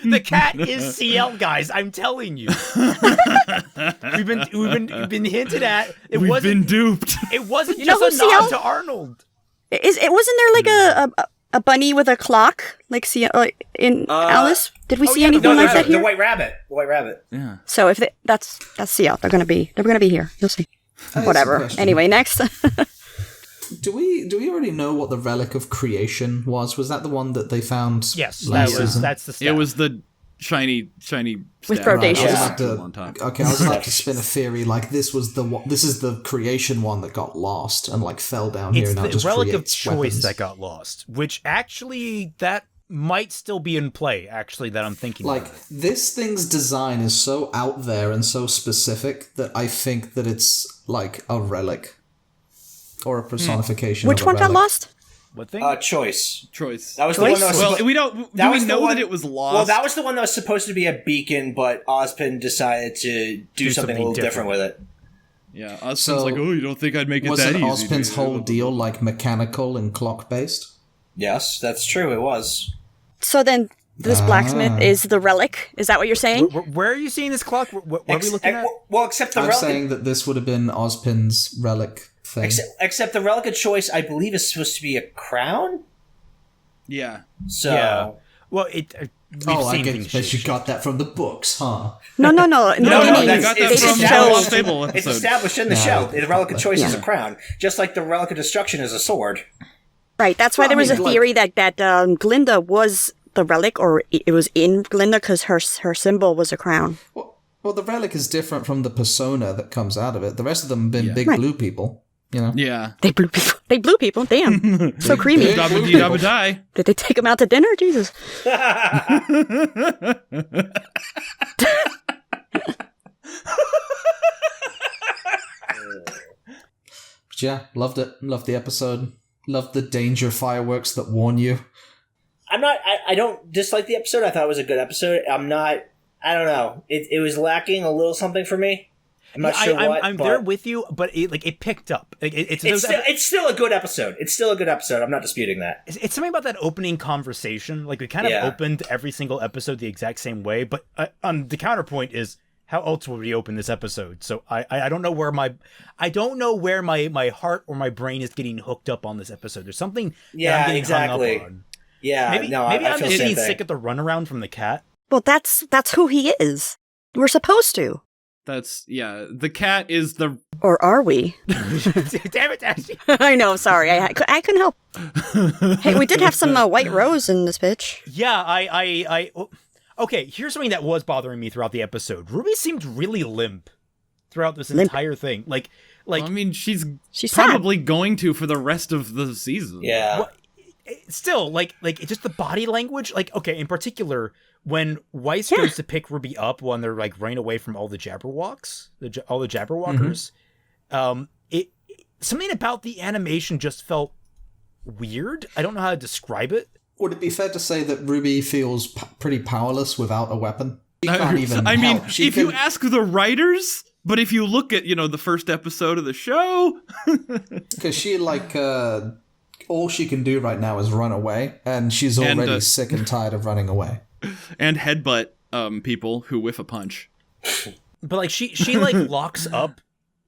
The cat is CL, guys. I'm telling you. We've been hinted at. We've been duped. It wasn't just a nod to Arnold. It wasn't there like a bunny with a clock like CL in Alice? Did we see anything like that here? The White Rabbit. Yeah. So if that's CL, they're gonna be here. You'll see. Whatever. Anyway, next. Do we already know what the relic of creation was? Was that the one that they found? Yes, last season? that's the staff. It was the shiny with staff. rotation. Right, I was about to spin a theory like this is the creation one that got lost and like fell down here. It's and now the just relic of creates choice weapons. that got lost, which actually that might still be in play. Actually, that I'm thinking. Like about it. this thing's design is so out there and so specific that I think that it's like a relic or a personification. Which of a one got relic. lost? What thing? Choice. That was the one that was. Well, we don't. Do we know that it was lost? Well, that was the one that was supposed to be a beacon, but Ozpin decided to do something a little different with it. Yeah, Ozpin's like, oh, you don't think I'd make it Wasn't that easy? Ozpin's whole deal like mechanical and clock based? Yes, that's true. It was. So then, this blacksmith is the relic. Is that what you're saying? Where are you seeing this clock? What are we looking at? Well, except the I'm relic. saying that this would have been Ozpin's relic thing. Except the relic of choice, I believe, is supposed to be a crown. Yeah. So. Yeah. Well, it. I guess you got that from the books, huh? No. It's established in the show. The relic of choice is a crown, just like the relic of destruction is a sword. Right. That's why there was a theory that Glinda was the relic, or it was in Glinda because her symbol was a crown. Well, the relic is different from the persona that comes out of it. The rest of them have been big blue people. You know? Yeah. They blew people. Damn. So creamy. Dabba-dee-dabba-die. Did they take them out to dinner? Jesus. But yeah, loved it. Loved the episode. Loved the danger fireworks that warn you. I don't dislike the episode. I thought it was a good episode. I don't know. It was lacking a little something for me. I'm not sure what. I'm there with you, but it picked up. It's still a good episode. It's still a good episode. I'm not disputing that. It's something about that opening conversation. Like we kind of opened every single episode the exact same way, but the counterpoint is how else would we open this episode? So I don't know where my heart or my brain is getting hooked up on this episode. There's something that I'm getting hung up on. Yeah, maybe I'm just getting sick of the runaround from the cat. Well, that's who he is. We're supposed to. The cat is the... Or are we? Damn it, Dashie. I know, sorry. I couldn't help. Hey, we did have some white rose in this pitch. Yeah, okay, here's something that was bothering me throughout the episode. Ruby seemed really limp throughout this entire thing. Like, I mean, she's probably going to for the rest of the season. Yeah. Well, still, like just the body language. Like, okay, in particular, when Weiss goes to pick Ruby up when they're like running away from all the Jabberwocks, all the Jabberwockers, something about the animation just felt weird. I don't know how to describe it. Would it be fair to say that Ruby feels pretty powerless without a weapon? She can't even I mean, help. you ask the writers, but if you look at, the first episode of the show... Because she, all she can do right now is run away, and she's already sick and tired of running away. And headbutt people who whiff a punch. But, she locks up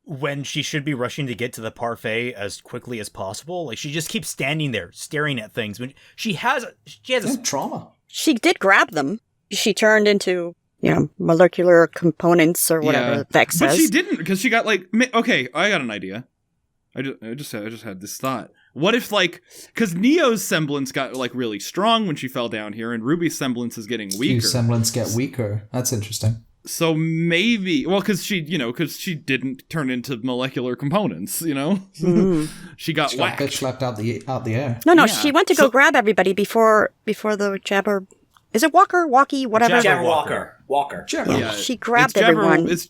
when she should be rushing to get to the parfait as quickly as possible. Like, she just keeps standing there, staring at things. When she has trauma. She did grab them. She turned into, molecular components or whatever Vex says. But she didn't, because she got, okay, I got an idea. I just had this thought. What if, because Neo's semblance got, really strong when she fell down here, and Ruby's semblance is getting weaker. Your semblance get weaker. That's interesting. So maybe, because she didn't turn into molecular components, She got whacked. Bitch slapped out the air. No, she went to go grab everybody before the Jabber... Is it Walkie, whatever? Walker. Yeah, she grabbed everyone. It's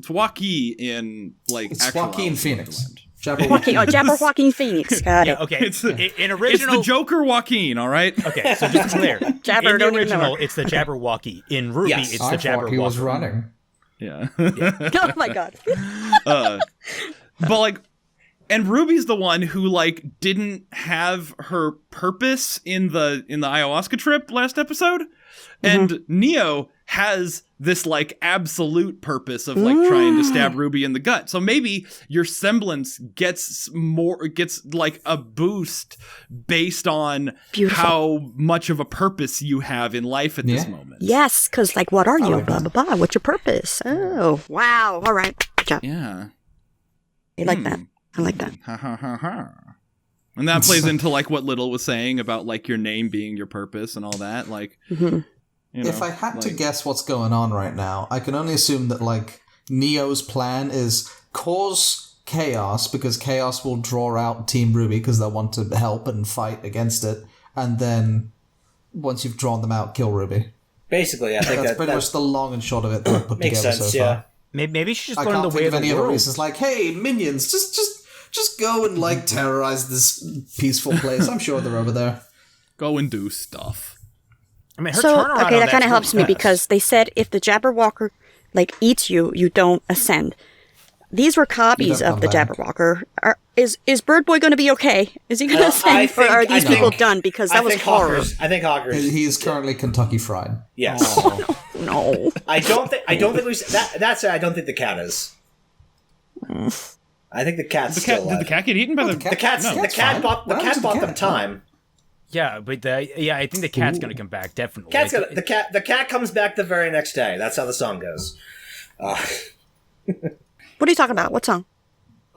Walkie in, It's actual Joaquin Phoenix. Jabberwocky Phoenix. Got it. Okay, in original... It's the Joker Joaquin, all right? Okay, so just to be clear. Jabber, in the original, it's the Jabberwocky. In Ruby, it's the Jabberwocky. He was running. Yeah. Oh my god. But, and Ruby's the one who, didn't have her purpose in the ayahuasca trip last episode. And Neo has this absolute purpose of trying to stab Ruby in the gut. So maybe your semblance gets a boost based on how much of a purpose you have in life at this moment. Yes, because what are you? Blah blah blah. What's your purpose? Oh wow! All right, good job. Yeah, I like that. I like that. Ha ha ha ha. And that plays into like what Little was saying about like your name being your purpose and all that. Like, you know, if I had to guess what's going on right now, I can only assume that like Neo's plan is cause chaos, because chaos will draw out Team RWBY because they'll want to help and fight against it, and then once you've drawn them out, kill RWBY. Basically, I think that's pretty much the long and short of it that I've put makes together sense. so Yeah, far. Maybe she's just I going can't the way think of of any the other world. reasons. Like, hey, minions, just go and like terrorize this peaceful place. I'm sure they're over there. Go and do stuff. I mean, her So, turnaround okay, on that kind of that's helps really me fast. because they said if the Jabberwocker, like, eats you, you don't ascend. These were copies don't of the come back. Jabberwocker. Is Bird Boy going to be okay? Is he going to ascend, or are these people done? Because that was horror. I think Hawker's. He is currently Kentucky Fried. Yes. No. I don't think we. That's it. I don't think the cat is. I think the cat's The still cat, alive. did the cat get eaten by the cat's no. the cat bought them time. Yeah, but I think the cat's going to come back, definitely. The cat comes back the very next day. That's how the song goes. What are you talking about? What song?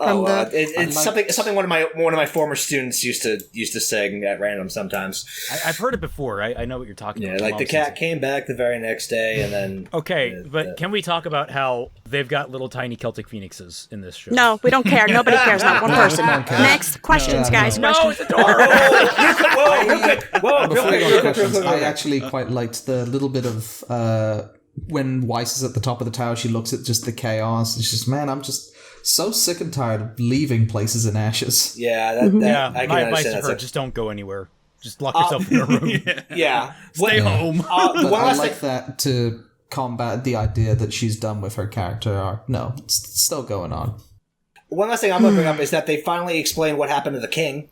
It's something one of my former students used to sing at random sometimes. I've heard it before. I know what you're talking about. Yeah, like the cat came back the very next day, and then okay, but can we talk about how they've got little tiny Celtic phoenixes in this show? No, we don't care. Nobody cares. Not one person. Next questions, guys. Questions. it's adorable. Before we go to questions, I actually quite liked the little bit of when Weiss is at the top of the tower. She looks at just the chaos. And she's just, man, I'm just so sick and tired of leaving places in ashes. Yeah, I can my advice understand to that. her: just don't go anywhere. Just lock yourself in your room. Yeah, Stay home. But I like that to combat the idea that she's done with her character arc. No, it's still going on. One last thing I'm going to bring up is that they finally explain what happened to the king.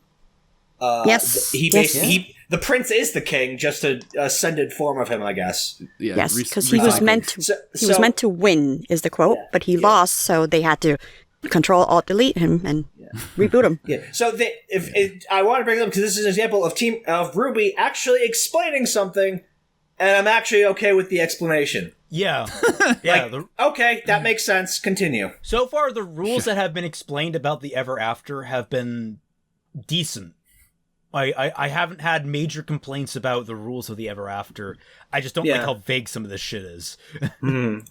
Yes. The prince is the king, just an ascended form of him, I guess. Yeah, Yes, because he was meant to. He was meant to win, is the quote, but he lost, so they had to Control Alt Delete him and reboot him. Yeah. So I want to bring it up because this is an example of RWBY actually explaining something, and I'm actually okay with the explanation. Yeah. Okay, that makes sense. Continue. So far, the rules that have been explained about the Ever After have been decent. I haven't had major complaints about the rules of the Ever After. I just don't like how vague some of this shit is. But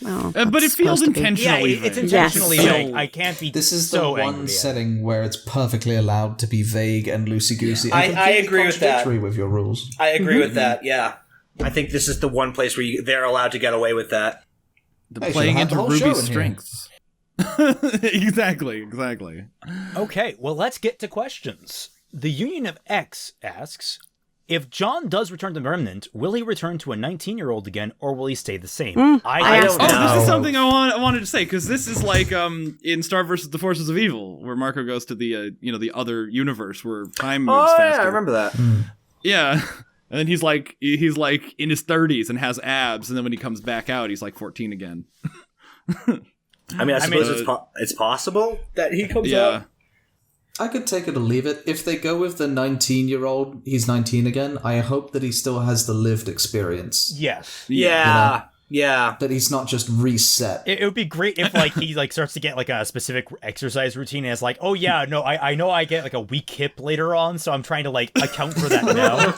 it feels intentionally vague. It's intentionally vague. I can't be This is so the one angry setting where it's perfectly allowed to be vague and loosey-goosey. I and completely agree with that. contradictory with your rules. I agree with that, yeah. I think this is the one place where they're allowed to get away with that. Playing into Ruby's strengths. Exactly. Okay, well, let's get to questions. The Union of X asks, if John does return to the Remnant, will he return to a 19-year-old again, or will he stay the same? I don't know. This is something I wanted to say, because this is like in Star vs. the Forces of Evil, where Marco goes to the the other universe where time moves faster. Yeah, I remember that. Yeah. And then he's like in his 30s and has abs, and then when he comes back out, he's like 14 again. I suppose it's possible that he comes out. I could take it or leave it. If they go with the 19-year-old, he's 19 again, I hope that he still has the lived experience. Yes. Yeah. Yeah. That he's not just reset. It would be great if he starts to get a specific exercise routine and it's like, oh yeah, no, I know I get a weak hip later on, so I'm trying to account for that now.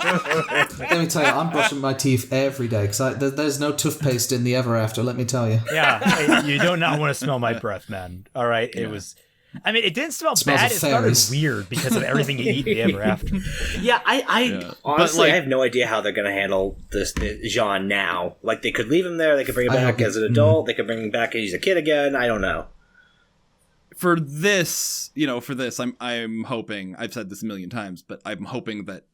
Let me tell you, I'm brushing my teeth every day because there's no toothpaste in the Ever After, let me tell you. Yeah, you do not want to smell my breath, man. All right, it was... it didn't smell bad. It started weird because of everything you eat in the Ever After. Yeah, I honestly I have no idea how they're going to handle this Jean now. They could leave him there. They could bring him back as an adult. They could bring him back and he's a kid again. I don't know. For this, I'm hoping, I've said this a million times, but I'm hoping that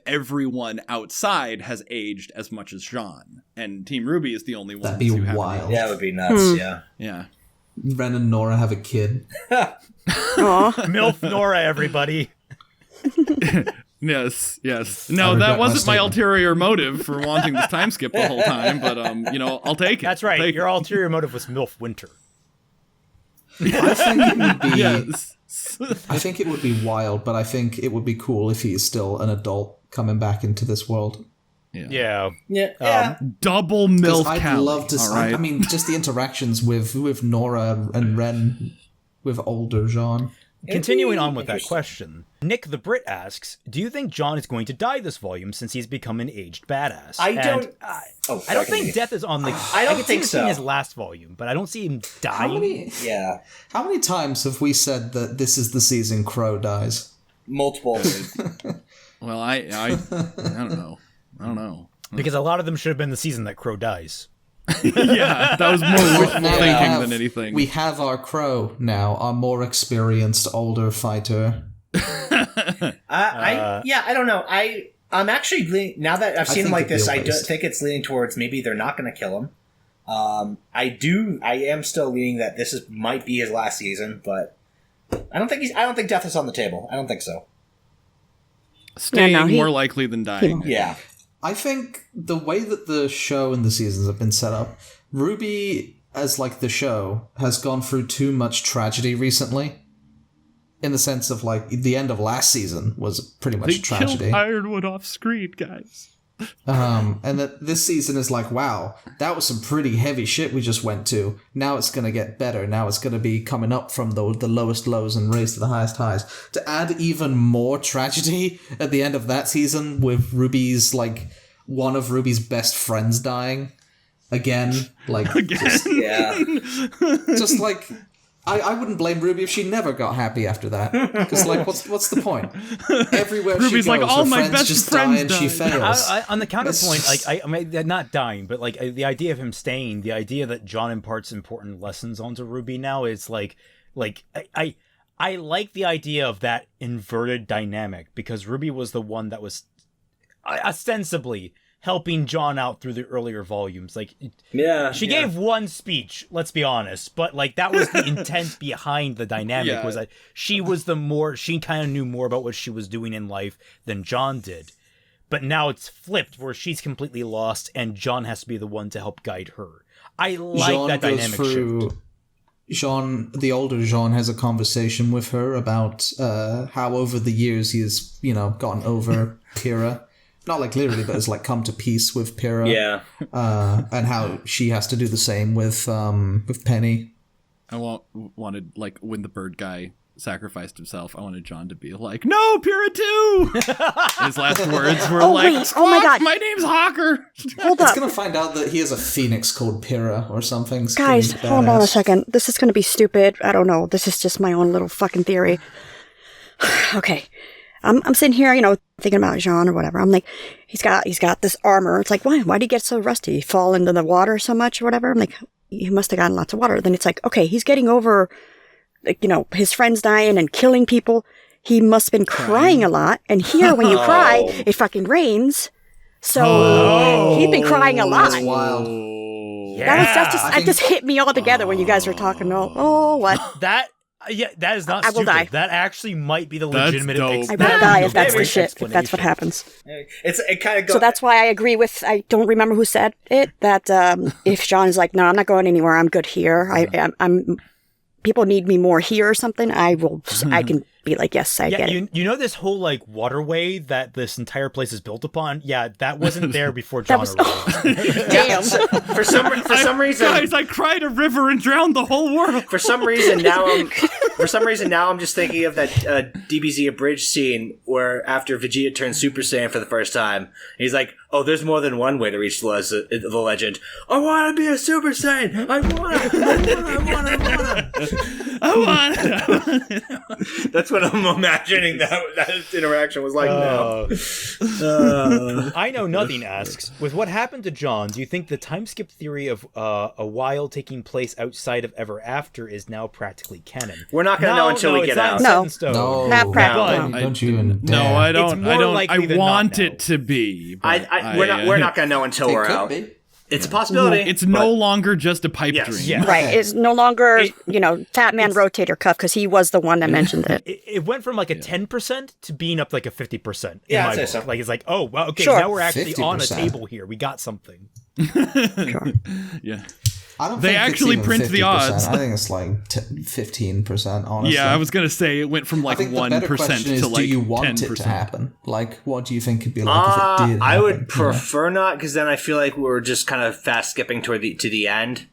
everyone outside has aged as much as Jean. And Team RWBY is the only one who haven't wild. Yeah, that would be nuts, yeah. Yeah. Ren and Nora have a kid. MILF Nora, everybody. Yes. No, that wasn't my ulterior motive for wanting this time skip the whole time, but I'll take it. That's right. Your ulterior motive was MILF Winter. I think it would be. Yes. I think it would be wild, but I think it would be cool if he is still an adult coming back into this world. Yeah. Double MILF I'd Callie, love to. right? I mean, just the interactions with Nora and Ren with older Jean. Continuing on with that question, Nick the Brit asks, do you think John is going to die this volume since he's become an aged badass? I don't think death is on the... I don't think so. so. In his last volume, but I don't see him dying. How many times have we said that this is the season Crow dies? Multiple. Well, I don't know. Because a lot of them should have been the season that Crow dies. Yeah, that was more wishful thinking than anything. We have our Crow now, our more experienced, older fighter. I don't know. I'm actually now that I've seen him like this, I don't think it's leaning towards maybe they're not going to kill him. I am still leaning that this might be his last season, but I don't think death is on the table. I don't think so. Staying more likely than dying. Yeah. I think the way that the show and the seasons have been set up, RWBY, as like the show, has gone through too much tragedy recently. In the sense of like the end of last season was pretty much tragedy. They killed Ironwood off screen, guys. And that this season is like, wow, that was some pretty heavy shit we just went to. Now it's going to get better. Now it's going to be coming up from the lowest lows and raised to the highest highs. To add even more tragedy at the end of that season with RWBY's, like, one of RWBY's best friends dying. Again. Like, just like... I wouldn't blame RWBY if she never got happy after that. Because, like, what's the point? Everywhere RWBY's she goes, like, all her my friends best just friends die and she fails. On the counterpoint, like, I mean, they're not dying, but, like, the idea of him staying, the idea that John imparts important lessons onto RWBY now is, like I like the idea of that inverted dynamic, because RWBY was the one that was ostensibly helping John out through the earlier volumes. Like, she gave one speech, let's be honest, but like that was the intent behind the dynamic, was that she kind of knew more about what she was doing in life than John did. But now it's flipped, where she's completely lost and John has to be the one to help guide her. I like that dynamic shift. Jean, the older Jean, has a conversation with her about how over the years he has, gotten over Pyrrha. Not like literally, but has like come to peace with Pyrrha. Yeah. And how she has to do the same with Penny. I wanted, like, when the bird guy sacrificed himself, I wanted John to be like, "No, Pyrrha too!" His last words were wait, oh my god, my name's Hawker! Hold up. It's gonna find out that he has a phoenix called Pyrrha or something. Guys, hold on a second. This is gonna be stupid. I don't know. This is just my own little fucking theory. Okay. I'm sitting here, thinking about Jean or whatever. I'm like, he's got this armor. It's like, why did he get so rusty? He fall into the water so much or whatever? I'm like, he must have gotten lots of water. Then it's like, okay, he's getting over, like, his friends dying and killing people. He must have been crying a lot. And here, when you cry, it fucking rains. So he'd been crying a lot. That's wild. Yeah. That just hit me all together when you guys were talking. What? That is not I will stupid. die. That actually might be the legitimate I will die if that's the shit. If that's what happens. It kind of goes. So that's why I agree with. I don't remember who said it. That if John is like, no, I'm not going anywhere. I'm good here. I'm. People need me more here or something. I can be like, yes, I get it. You know this whole like waterway that this entire place is built upon? Yeah, that wasn't there before John arrived. Damn. For some reason, guys, I cried a river and drowned the whole world. For some reason now I'm just thinking of that DBZ abridged scene where after Vegeta turns Super Saiyan for the first time, he's like, "Oh, there's more than one way to reach the legend. I want to be a Super Saiyan. I want to. That's what I'm imagining that interaction was like now. I Know Nothing asks, with what happened to John, do you think the time skip theory of a while taking place outside of Ever After is now practically canon? We're not going to know until we get out. No, not practically. Don't you even dare. No, I don't. I want it it to be. We're not going to know until we're out. Be. It's a possibility. It's no longer just a pipe dream. Yeah. Right. It's no longer, Fat Man rotator cuff, because he was the one that mentioned it. It went from like a 10% to being up like a 50%. Yeah, I'd say so. Like, it's like, oh, well, okay, Sure. now we're actually 50%. on a table here. We got something. Sure. Yeah. I don't They think actually it's even print the 50%. odds. I think it's like 15%, honestly. Yeah, I was going to say it went from I like think the 1% better question is, to like 10%. do you want it to happen? Like, what do you think could be like if it did happen? I would prefer not, because then I feel like we're just kind of fast skipping to the end.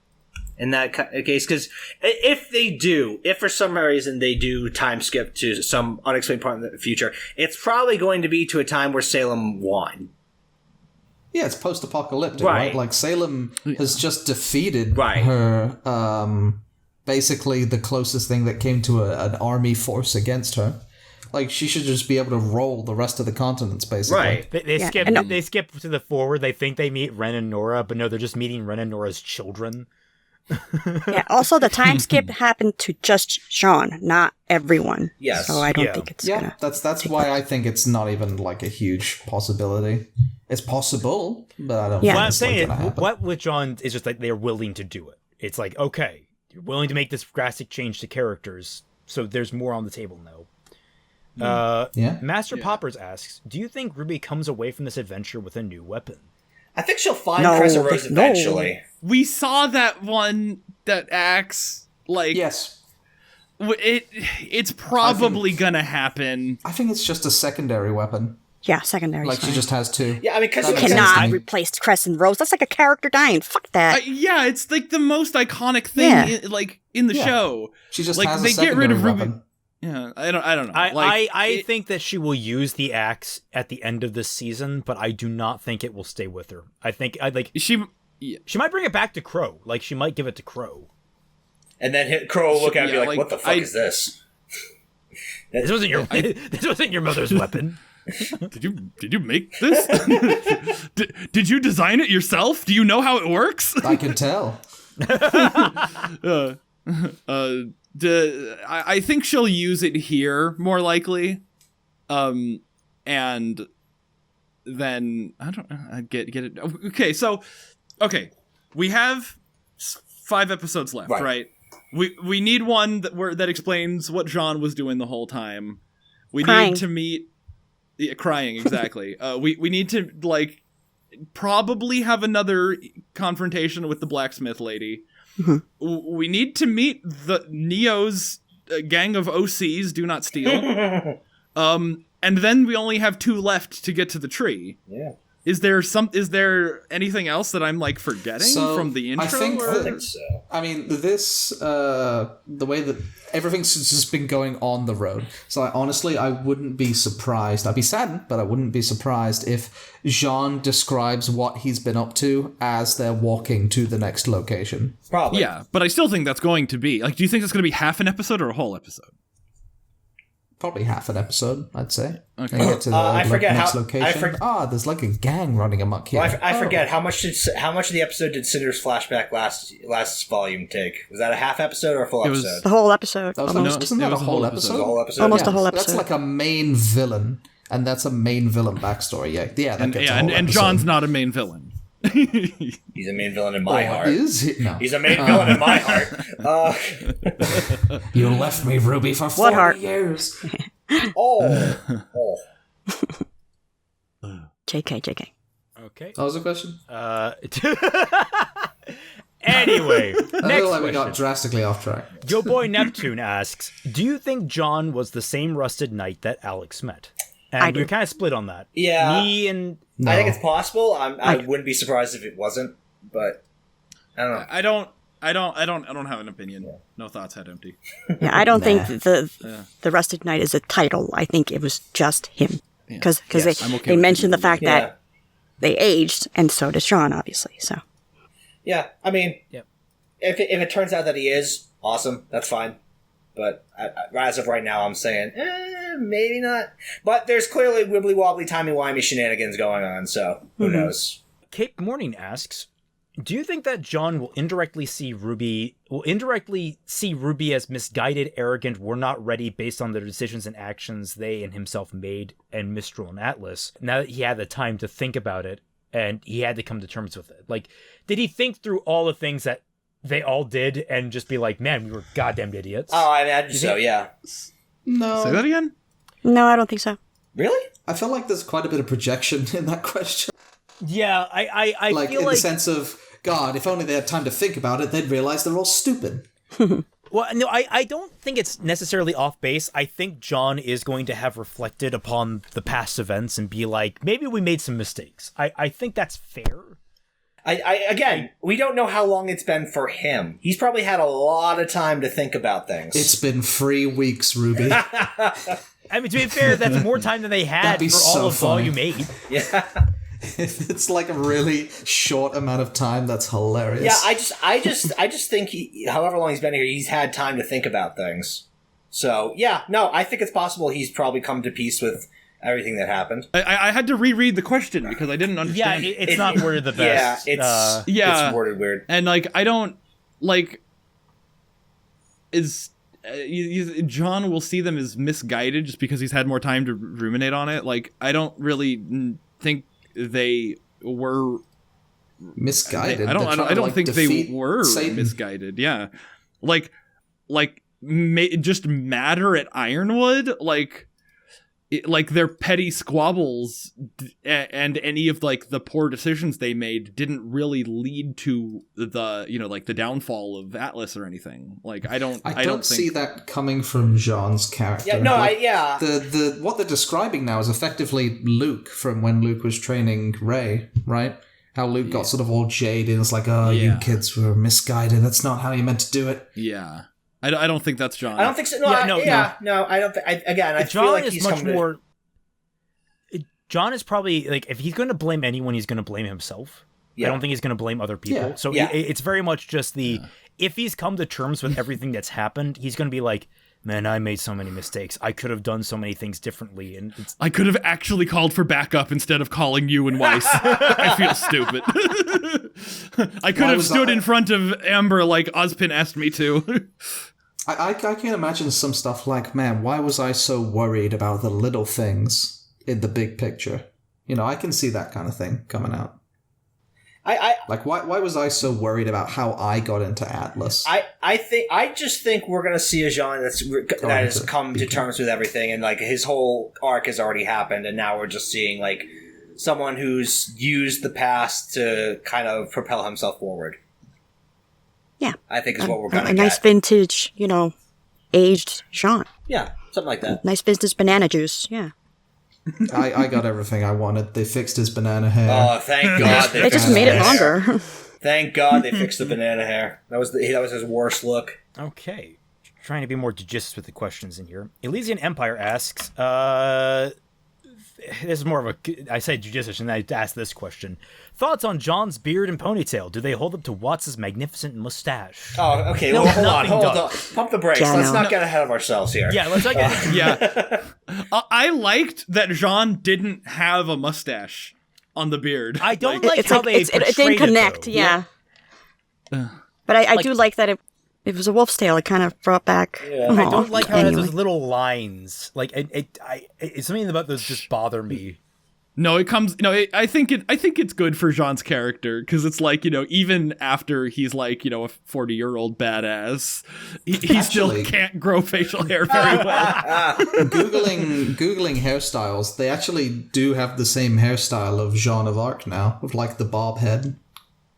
in that case, because if for some reason they do time skip to some unexplained part in the future, it's probably going to be to a time where Salem won. Yeah, it's post-apocalyptic, right? Like, Salem has just defeated Right. her, basically the closest thing that came to an army force against her. Like, she should just be able to roll the rest of the continents, basically. Right. They skip to the forward. They think they meet Ren and Nora, but no, they're just meeting Ren and Nora's children. Yeah, also the time skip happened to just Sean, not everyone. Yes. So I don't think it's gonna... that's why I think it's not even, like, a huge possibility. It's possible, but I don't think What I'm it's saying, gonna happen. what with John is just like they're willing to do it. It's like, okay, you're willing to make this drastic change to characters, so there's more on the table now. Master Poppers asks, do you think Ruby comes away from this adventure with a new weapon? I think she'll find Crescent Rose eventually. We saw that axe, like... Yes. It's probably gonna happen. I think it's just a secondary weapon. Yeah, secondary. Like, she just has two. Yeah, I mean, because you cannot replace Crescent Rose. That's like a character dying. Fuck that. Yeah, it's like the most iconic thing, in the show. She just like has they a get rid of secondary Ruby. weapon. Yeah, I don't know. I think that she will use the axe at the end of this season, but I do not think it will stay with her. I think she might bring it back to Crow. Like, she might give it to Crow, and then Crow will look at it and be like, "What the fuck is this? This wasn't your mother's weapon." Did you make this? did you design it yourself? Do you know how it works? I can tell. I think she'll use it here more likely, and then I get it. Okay, we have 5 episodes left, right? We need one that explains what Jean was doing the whole time. We need to meet. Yeah, crying, exactly. We need to, like, probably have another confrontation with the blacksmith lady. Mm-hmm. We need to meet the Neo's gang of OCs, do not steal. And then we only have 2 left to get to the tree. Yeah. Is there anything else that I'm, like, forgetting from the intro? I think so. I mean, this, the way that everything's just been going on the road. So honestly, I wouldn't be surprised. I'd be saddened, but I wouldn't be surprised if Jean describes what he's been up to as they're walking to the next location. Probably. Yeah, but I still think that's going to be, like, do you think it's going to be half an episode or a whole episode? Probably half an episode, I'd say. Okay. They get to the I forget next how, location. There's like a gang running amok here. Well, I forget how much of the episode did Cinder's flashback last volume take? Was that a half episode or a full episode? The whole episode. Wasn't that a whole episode? The whole episode? Almost a whole episode. That's like a main villain, and that's a main villain backstory. Yeah, that gets a whole and episode. John's not a main villain. He's a main villain in my heart. Is he? No. He's a main villain in my heart. You left me, Ruby, for 40 years. Oh. JK. Okay. That was a question? Anyway, next I feel like we question. got drastically off track. Your boy Neptune asks, do you think John was the same rusted knight that Alex met? And we're kind of split on that. Yeah. Me and... I think it's possible. I wouldn't be surprised if it wasn't, but I don't know. I don't have an opinion. Yeah. No thoughts, head empty. Yeah, I don't think the Rusted Knight is a title. I think it was just him. Because they mentioned the fact that they aged, and so does Sean, obviously. So. Yeah, I mean, if it turns out that he is, awesome, that's fine. But as of right now, I'm saying, maybe not. But there's clearly wibbly-wobbly, timey-wimey shenanigans going on, so who knows? Cape Morning asks, do you think that John will indirectly see Ruby as misguided, arrogant, were not ready based on the decisions and actions they and himself made and Mistral and Atlas, now that he had the time to think about it and he had to come to terms with it? Like, did he think through all the things that they all did and just be like, man, we were goddamn idiots? Oh, I imagine so, yeah. No. Say that again? No, I don't think so. Really? I feel like there's quite a bit of projection in that question. Yeah, I like, feel in the sense of, God, if only they had time to think about it, they'd realize they're all stupid. Well, no, I don't think it's necessarily off base. I think John is going to have reflected upon the past events and be like, maybe we made some mistakes. I think that's fair. Again, we don't know how long it's been for him. He's probably had a lot of time to think about things. It's been 3 weeks, Ruby. I mean, to be fair, that's more time than they had for all of Volume 8. Yeah. It's like a really short amount of time. That's hilarious. Yeah, I just think however long he's been here, he's had time to think about things. So yeah, no, I think it's possible he's probably come to peace with everything that happened. I had to reread the question because I didn't understand. Yeah, it's not worded the best. It's worded weird. And like, I don't like. John will see them as misguided just because he's had more time to ruminate on it. Like, I don't really think they were misguided. I don't think they were Satan. Misguided. Yeah, just matter at Ironwood, like their petty squabbles and any of like the poor decisions they made didn't really lead to the downfall of Atlas or anything. Like I don't see that coming from Jean's character. What they're describing now is effectively Luke from when Luke was training Rey, right? How Luke got sort of all jaded. It's like, you kids were misguided. That's not how you meant to do it. Yeah. I don't think that's John. I don't think so. No, I don't. I John feel like is he's much more. John is probably like, if he's going to blame anyone, he's going to blame himself. Yeah. I don't think he's going to blame other people. Yeah. So it's very much just if he's come to terms with everything that's happened, he's going to be like, man, I made so many mistakes. I could have done so many things differently, and I could have actually called for backup instead of calling you and Weiss. I feel stupid. I could have stood in front of Amber like Ozpin asked me to. I can imagine some stuff like, man, why was I so worried about the little things in the big picture? I can see that kind of thing coming out. Why was I so worried about how I got into Atlas? I just think we're gonna see a Jean that has come to terms with everything, and like his whole arc has already happened, and now we're just seeing like someone who's used the past to kind of propel himself forward. Yeah, I think is what we're gonna get. A nice vintage, aged Jean. Yeah, something like that. Nice vintage banana juice. Yeah. I got everything I wanted. They fixed his banana hair. Oh, thank God! They just made it longer. Thank God they fixed the banana hair. That was his worst look. Okay, trying to be more judicious with the questions in here. Elysian Empire asks, this is more of I said judicious, and I asked this question. Thoughts on John's beard and ponytail? Do they hold up to Watts' magnificent mustache? Oh, okay. No, well, hold on. Pump the brakes. Let's not get ahead of ourselves here. Yeah, let's not get... I liked that Jean didn't have a mustache on the beard. I don't like how they portrayed it didn't connect, though. yeah. But I do like that it was a wolf's tail. It kind of brought back... Yeah. I don't like how it has those little lines. Like, it's something about those just bother me. No, I think it's good for Jean's character, because it's like, even after he's like, a 40-year-old badass, he still can't grow facial hair very well. Googling hairstyles, they actually do have the same hairstyle of Jean of Arc now, with like the bob head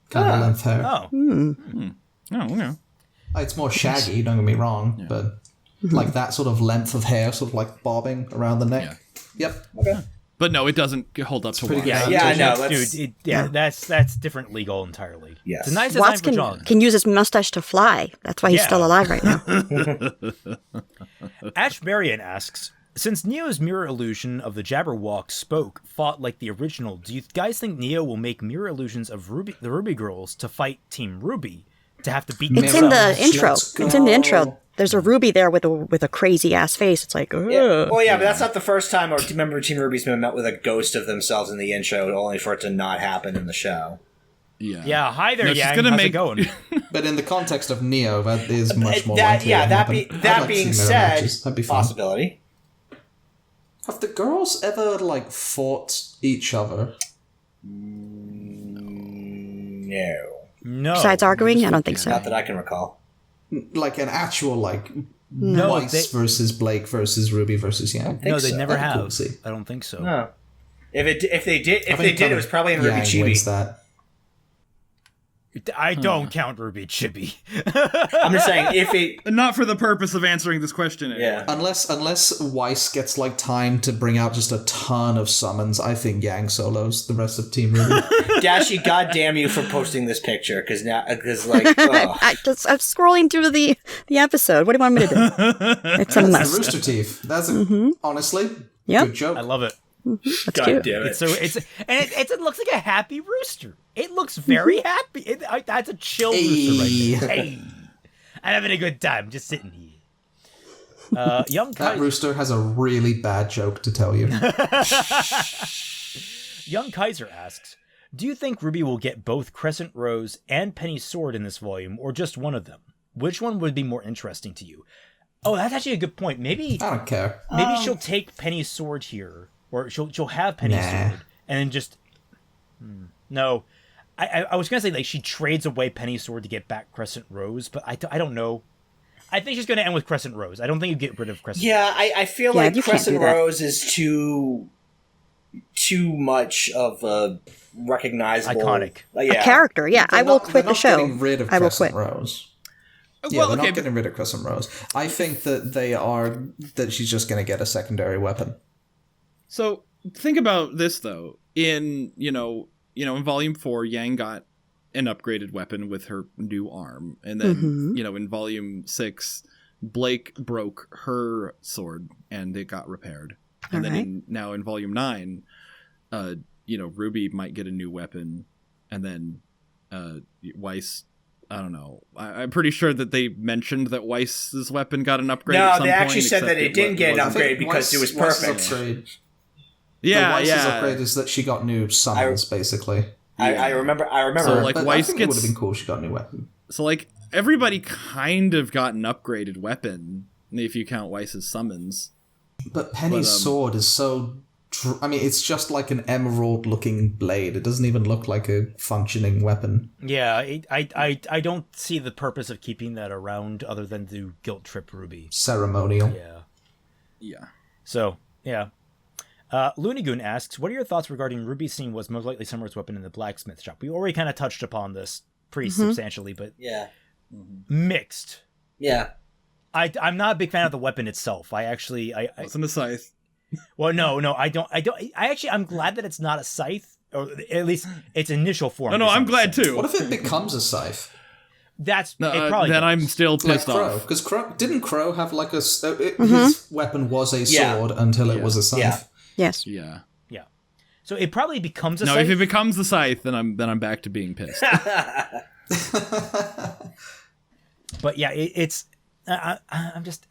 kind of length hair. Oh, yeah. It's more shaggy, don't get me wrong, but like that sort of length of hair, sort of like bobbing around the neck. Yeah. Yep. Okay. But no, it doesn't hold up to Watts. That's different legal entirely. Yes. It's a nice design Watts for John. can use his mustache to fly. That's why he's still alive right now. Ash Marion asks, since Neo's mirror illusion of the Jabberwock fought like the original, do you guys think Neo will make mirror illusions of the Ruby girls to fight Team Ruby? To have to beat It's in the intro. It's in the intro. There's a Ruby there with a crazy ass face. It's like, ugh. Yeah. Well, yeah, but that's not the first time. Or remember, Team Ruby's been met with a ghost of themselves in the intro, only for it to not happen in the show. Yeah. Yeah. Hi there, Yang. How's it going? But in the context of Neo, that is much more likely. That being said, that'd be possibility. Have the girls ever fought each other? No. No. Besides arguing, I don't think so. Not that I can recall. Like an actual Weiss versus Blake versus Ruby versus Yang. No, they never have. I don't think so. No. If they did, it was probably in Ruby Chibi. That. I don't count Ruby Chibi. I'm just saying, if it... Not for the purpose of answering this question anyway. Yeah. Unless Weiss gets, like, time to bring out just a ton of summons, I think Yang solos the rest of Team Ruby. Dashie, goddamn you for posting this picture, because like... Oh. I'm scrolling through the episode. What do you want me to do? It's a That's must. the Rooster Teeth. That's, honestly, good joke. I love it. That's God cute. damn it. It looks like a happy rooster. It looks very happy. That's a chill rooster right there. Hey, I'm having a good time just sitting here. Young That Kaiser, rooster has a really bad joke to tell you. Young Kaiser asks, do you think Ruby will get both Crescent Rose and Penny's sword in this volume, or just one of them? Which one would be more interesting to you? Oh, that's actually a good point. Maybe I don't care. Maybe she'll take Penny's sword here, or she'll have Penny's sword, and then just no. I was gonna say like she trades away Penny's sword to get back Crescent Rose, but I don't know. I think she's gonna end with Crescent Rose. I don't think you get rid of Crescent. Yeah, Rose. I feel like Crescent Rose is too much of a recognizable iconic a character. Yeah, I will quit the show. Getting rid of I will Crescent quit. Rose. Yeah, they're not getting rid of Crescent Rose. I think that she's just going to get a secondary weapon. So think about this though. In in Volume 4, Yang got an upgraded weapon with her new arm, and then in Volume 6, Blake broke her sword and it got repaired. And then now in Volume 9, Ruby might get a new weapon, and then Weiss. I don't know. I'm pretty sure that they mentioned that Weiss's weapon got an upgrade. No, at some they actually point, said that it didn't get an upgrade because it was perfect. Weiss's upgrade is that she got new summons, basically. I remember. So like Weiss it would have been cool. She got a new weapon. So like everybody kind of got an upgraded weapon if you count Weiss's summons. But Penny's sword is so. It's just like an emerald-looking blade. It doesn't even look like a functioning weapon. Yeah, I don't see the purpose of keeping that around other than to guilt trip Ruby. Ceremonial. Yeah. So, yeah. Loonigoon asks, what are your thoughts regarding Ruby seeing was most likely Summer's weapon in the blacksmith shop? We already kind of touched upon this pretty substantially, but mixed. Yeah. I'm not a big fan of the weapon itself. I wasn't a scythe. Well, no, I'm glad that it's not a scythe, or at least its initial form. No, I'm glad too. What if it becomes a scythe? That's it probably. Then I'm still pissed off. Because didn't Crow have like his weapon was a sword until it was a scythe? Yeah. Yes. Yeah. So it probably becomes a scythe. No, if it becomes the scythe, then I'm back to being pissed. But yeah, it's I'm just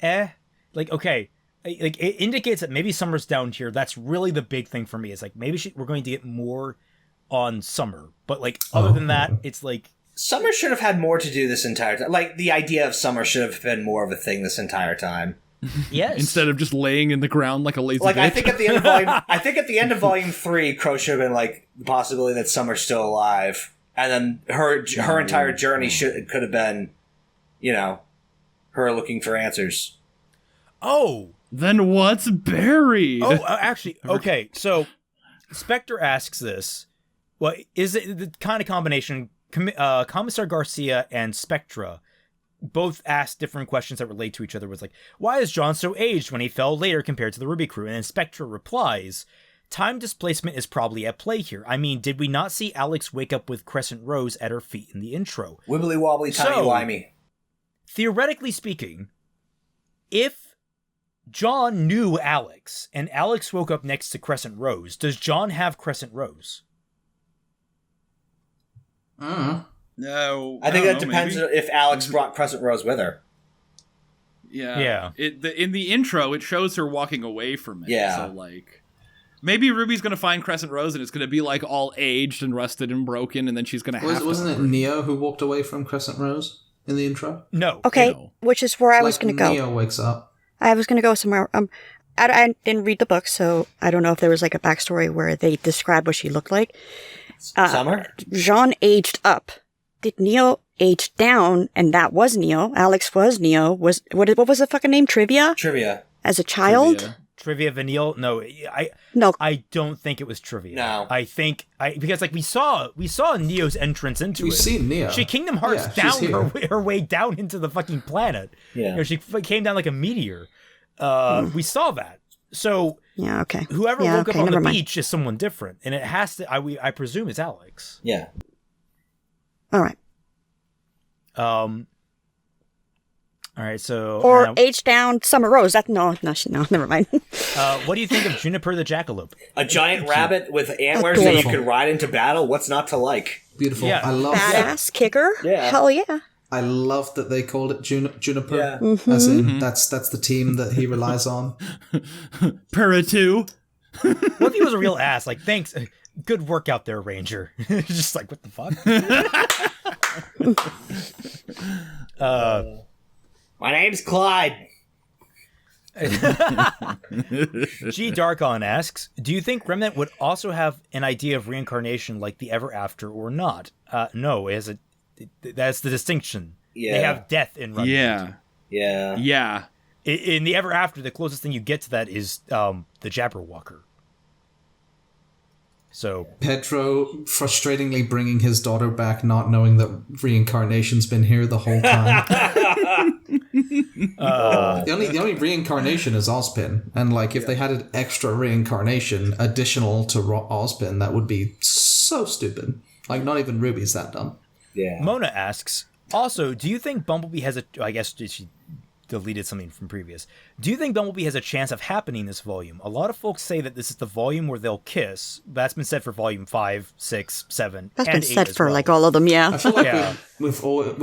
like okay. Like it indicates that maybe Summer's down here. That's really the big thing for me. It's like maybe we're going to get more on Summer, but like other than that, it's like Summer should have had more to do this entire time. Like the idea of Summer should have been more of a thing this entire time. Yes. Instead of just laying in the ground like a lazy bitch. I think at the end of volume 3, Crow should have been like the possibility that Summer's still alive, and then her entire journey could have been, her looking for answers. Oh. Then what's buried? Oh, actually, okay. So, Spectre asks this. Well, is it the kind of combination? Commissar Garcia and Spectra both asked different questions that relate to each other. Was like, why is John so aged when he fell later compared to the RWBY crew? And then Spectra replies, time displacement is probably at play here. I mean, did we not see Alex wake up with Crescent Rose at her feet in the intro? Wibbly wobbly, timey-wimey. Theoretically speaking, if John knew Alex, and Alex woke up next to Crescent Rose, does John have Crescent Rose? No. I think that depends if Alex brought Crescent Rose with her. Yeah. In the intro, it shows her walking away from it. Yeah. So, like, maybe Ruby's going to find Crescent Rose, and it's going to be, like, all aged and rusted and broken, and then she's going to have Wasn't it Neo who walked away from Crescent Rose in the intro? No. Okay, which is where I was going to go. Neo wakes up. I was going to go somewhere. I didn't read the book, so I don't know if there was like a backstory where they describe what she looked like. Summer? Jean aged up. Did Neo age down? And that was Neo. Alex was Neo. What was the fucking name? Trivia? Trivia. As a child? trivia Vanille? No, I don't think it was trivia. No. I think because like we saw Neo's entrance into We've it. seen Neo. She Kingdom Hearts down her way down into the fucking planet. Yeah. You know, she came down like a meteor. We saw that. So yeah, okay. Whoever woke up on the beach is someone different, and it has to. I presume it's Alex. Yeah. All right. All right, so or H down Summer Rose. No, never mind. What do you think of Juniper the Jackalope? A giant rabbit with antlers that you could ride into battle. What's not to like? Beautiful. Yeah. I love badass kicker. Yeah. Hell yeah. I love that they called it Juniper. Yeah. As in that's the team that he relies on. Para 2. What if he was a real ass? Like, thanks. Good work out there, Ranger. Just like, what the fuck? My name's Clyde. G Darkon asks, do you think Remnant would also have an idea of reincarnation like the Ever After or not? No, that's the distinction. Yeah. They have death in Remnant. Yeah. In the Ever After, the closest thing you get to that is the Jabberwocker. So Pedro frustratingly bringing his daughter back, not knowing that reincarnation's been here the whole time. The only reincarnation is Ozpin, and like if they had an extra reincarnation additional to Ozpin, that would be so stupid. Like not even Ruby's that dumb. Yeah. Mona asks, also, do you think Bumblebee has a... I guess she deleted something from previous. Do you think Bumblebee has a chance of happening this volume? A lot of folks say that this is the volume where they'll kiss. That's been said for volume 5, 6, 7, That's and been 8 said as for well. like all of them, yeah. I feel like I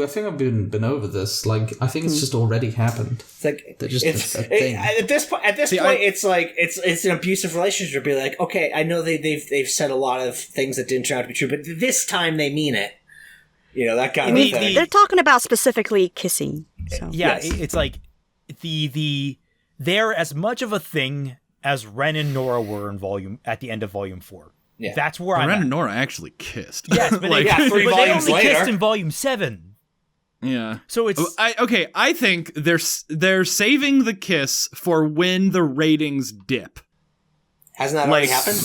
think I've been over this. Like I think it's just already happened. It's like They're just a thing. At this point, it's like it's an abusive relationship. Be like, okay, I know they've said a lot of things that didn't turn out to be true, but this time they mean it. You know, that kind of thing. They're talking about specifically kissing. So. Yeah, Yes. it's like they're as much of a thing as Ren and Nora were at the end of volume 4. Yeah. That's where I'm Ren at. and Nora actually kissed. Yes, but like, three they volumes only later. kissed in volume 7. Yeah. So it's I think they're saving the kiss for when the ratings dip. Hasn't that already happened?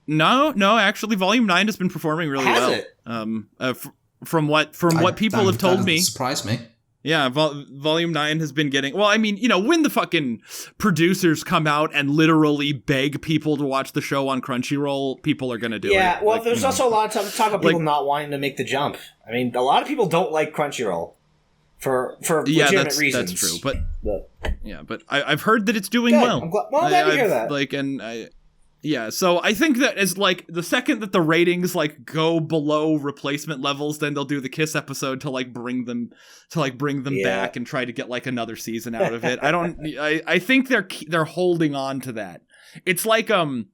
No, actually volume 9 has been performing really Has well. it? From what people have told me. Surprised me. Yeah, volume 9 has been getting... Well, I mean, you know, when the fucking producers come out and literally beg people to watch the show on Crunchyroll, people are going to do it. Yeah, well, Like, there's also a lot of talk about people Like- not wanting to make the jump. I mean, a lot of people don't like Crunchyroll for legitimate reasons. That's true. But I've heard that it's doing Good. well. I'm glad to hear that. Yeah, so I think that as like the second that the ratings like go below replacement levels, then they'll do the Kiss episode to bring them back and try to get like another season out of it. I think they're holding on to that. It's like in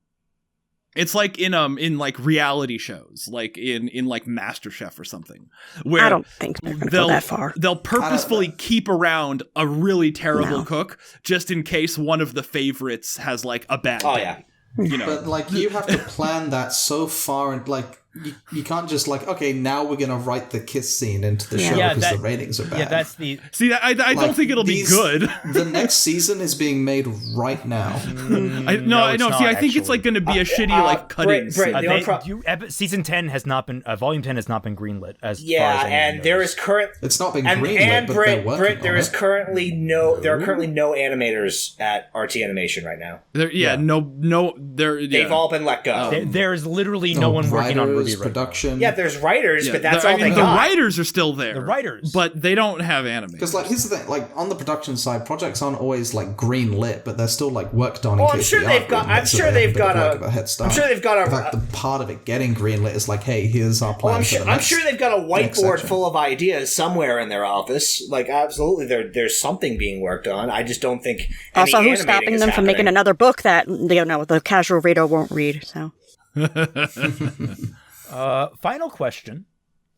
like reality shows, like in like MasterChef or something, where I don't think they're gonna go that far. They'll purposefully keep around a really terrible cook just in case one of the favorites has like a bad day. Yeah. You know. But like you have to plan that so far, and like you can't just like, okay, now we're gonna write the kiss scene into the show because the ratings are bad. Yeah, that's the... See, I don't think it'll be good. The next season is being made right now. I know. See, I think it's like going to be a shitty like cut-in scene. Season 10 has not been... volume 10 has not been greenlit as far as and there is It's not been greenlit, but they're working Britt, there on is it. currently no animators at RT Animation right now. They've all been let go. There's literally no one working on RWBY right production. Yeah, there's writers, but that's all they the got. writers are still there. The writers. But they don't have animators. Because like here's the thing, like on the production side, projects aren't always like green lit, but they're still like worked on. I'm sure they've got a head start. I'm sure they've got a. In fact, the part of it getting green lit is like, hey, here's our plan. I'm sure they've got a whiteboard full of ideas somewhere in their office. Like absolutely, there's something being worked on. I just don't think. Also, who's stopping them from making another book that the casual reader won't read? So. Final question.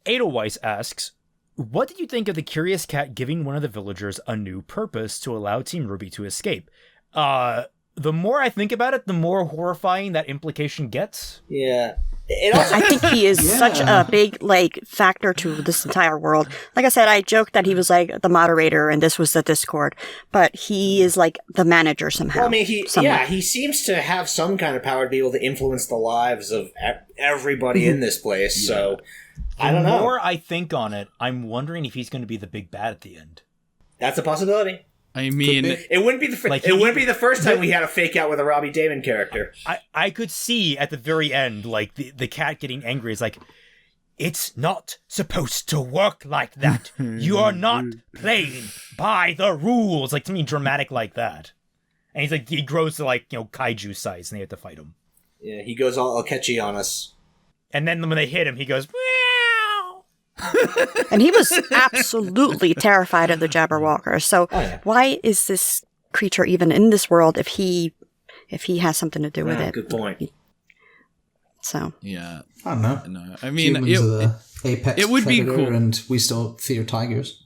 Edelweiss asks, what did you think of the Curious Cat giving one of the villagers a new purpose to allow Team RWBY to escape? The more I think about it, the more horrifying that implication gets. Yeah. I think he is such a big, like, factor to this entire world. Like I said, I joked that he was, like, the moderator and this was the Discord, but he is, like, the manager somehow. Well, I mean, he seems to have some kind of power to be able to influence the lives of everybody in this place, so I don't know. The more I think on it, I'm wondering if he's going to be the big bad at the end. That's a possibility. I mean, it wouldn't be the first time we had a fake out with a Robbie Damon character. I could see at the very end, like, the cat getting angry is like, it's not supposed to work like that. You are not playing by the rules. Like, something dramatic like that. And he's like, he grows to, like, kaiju size and they have to fight him. Yeah, he goes all catchy on us. And then when they hit him, he goes, meow. And he was absolutely terrified of the Jabberwocker. So why is this creature even in this world if he has something to do with it? Good point. So I don't know. No, I mean, humans are the apex it would be predator cool, and we still fear tigers.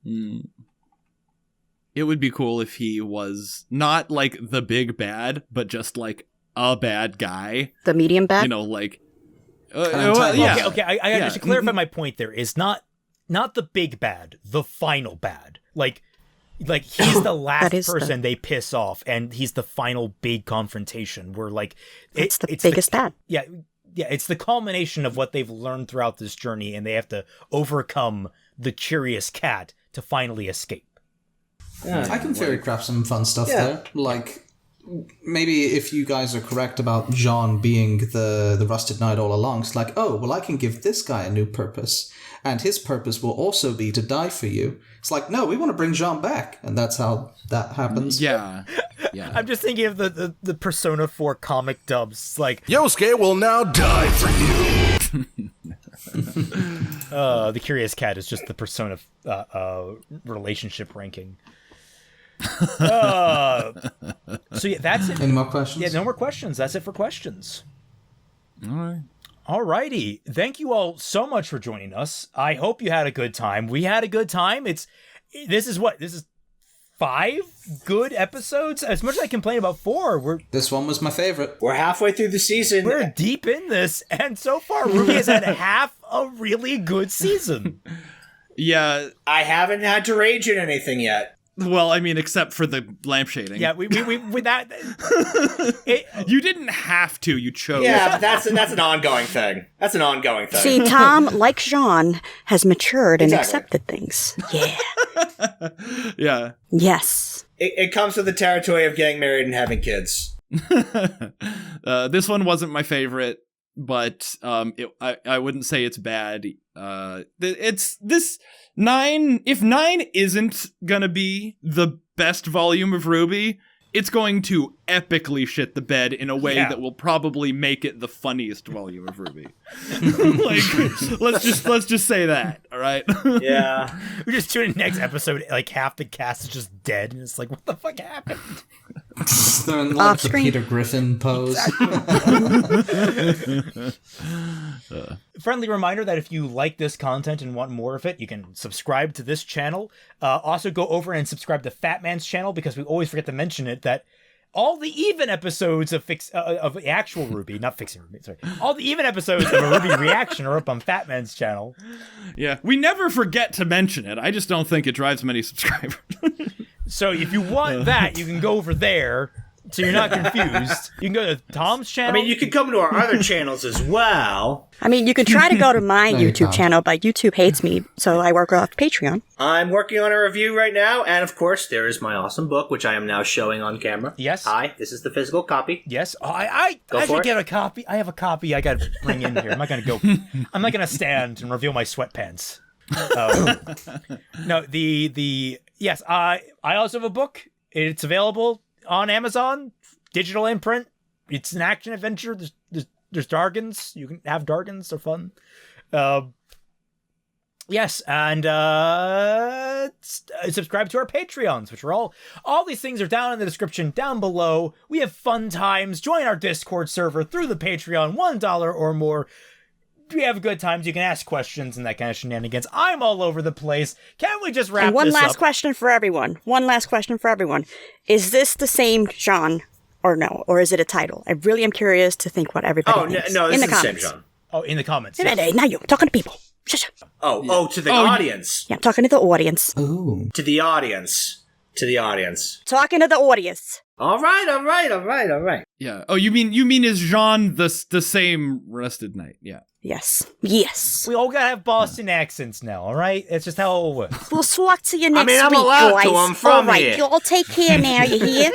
It would be cool if he was not like the big bad, but just like a bad guy. The medium bad? Like... Okay, I should clarify my point there. Is not the big bad, the final bad. Like he's the last person they piss off, and he's the final big confrontation where, like... It's the biggest bad. Yeah, it's the culmination of what they've learned throughout this journey, and they have to overcome the curious cat to finally escape. I can theory craft some fun stuff there. Like... Maybe if you guys are correct about Jean being the Rusted Knight all along, it's like, oh, well, I can give this guy a new purpose, and his purpose will also be to die for you. It's like, no, we want to bring Jean back, and that's how that happens. Yeah. I'm just thinking of the Persona 4 comic dubs, like, Yosuke will now die for you. The Curious Cat is just the Persona relationship ranking. So yeah, that's it. Any more questions? Yeah, no more questions. That's it for questions. All right. Alrighty. Thank you all so much for joining us. I hope you had a good time. We had a good time. This is 5 good episodes. As much as I complain about 4, this one was my favorite. We're halfway through the season. We're deep in this, and so far RWBY has had half a really good season. Yeah, I haven't had to rage in anything yet. Well, I mean, except for the lampshading. Yeah, we with that. You didn't have to. You chose. Yeah, but that's an ongoing thing. That's an ongoing thing. See, Tom, like Jean, has matured and accepted things. Yeah. Yeah. Yes. It comes with the territory of getting married and having kids. This one wasn't my favorite, but I wouldn't say it's bad. It's this 9. If 9 isn't gonna be the best volume of RWBY, it's going to epically shit the bed in a way that will probably make it the funniest volume of RWBY. Like, let's just say that. All right. Yeah. We just tune in next episode. Like half the cast is just dead, and it's like, what the fuck happened? They're in like the Peter Griffin pose. Friendly reminder that if you like this content and want more of it, you can subscribe to this channel. Also go over and subscribe to Fatman's channel, because we always forget to mention it, that all the even episodes of actual RWBY, not fixing RWBY, sorry. All the even episodes of a RWBY reaction are up on Fatman's channel. Yeah, we never forget to mention it. I just don't think it drives many subscribers. So if you want that, you can go over there, so you're not confused. You can go to Tom's channel. I mean, you can come to our other channels as well. I mean, you could try to go to my YouTube channel, but YouTube hates me, so I work off Patreon. I'm working on a review right now, and of course, there is my awesome book, which I am now showing on camera. Yes. Hi, this is the physical copy. Yes. Oh, I should get a copy. I have a copy I got to bring in here. I'm not going to stand and reveal my sweatpants. No, yes, I also have a book. It's available on Amazon, digital imprint. It's an action adventure. There's Dargans. You can have Dargans. They're fun. Yes, and subscribe to our Patreons, which are all these things are down in the description down below. We have fun times. Join our Discord server through the Patreon, $1 or more. We have good times. You can ask questions and that kind of shenanigans. I'm all over the place. Can't we just wrap this up? One last question for everyone. Is this the same Jean Or no? Or is it a title? I really am curious to think what everybody thinks. No, this in is the the same, comments. Sean. Oh, in the comments. Hey, now you. I'm talking to people. Shush. To the audience. Yeah, I'm talking to the audience. Ooh. To the audience. To the audience. Talking to the audience. All right. Yeah. Oh, you mean is Jean the same rested night? Yeah. Yes. We all gotta have Boston accents now, all right? That's just how it works. We'll talk to you next I'm week, allowed boys. to. I'm from all right, here. you all take care now. You hear?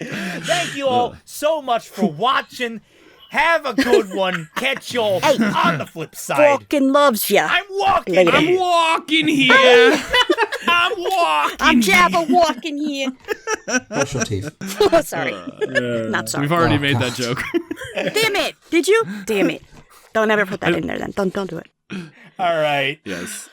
Thank you all so much for watching. Have a good one. Catch y'all on the flip side. Fucking loves ya. I'm walking. Later. I'm walking here. I'm walking. I'm Jabba walking here. Brush your teeth. Oh, sorry. Not sorry. We've already made that joke. Damn it! Did you? Damn it! Don't ever put that in there. Then don't do it. All right. Yes.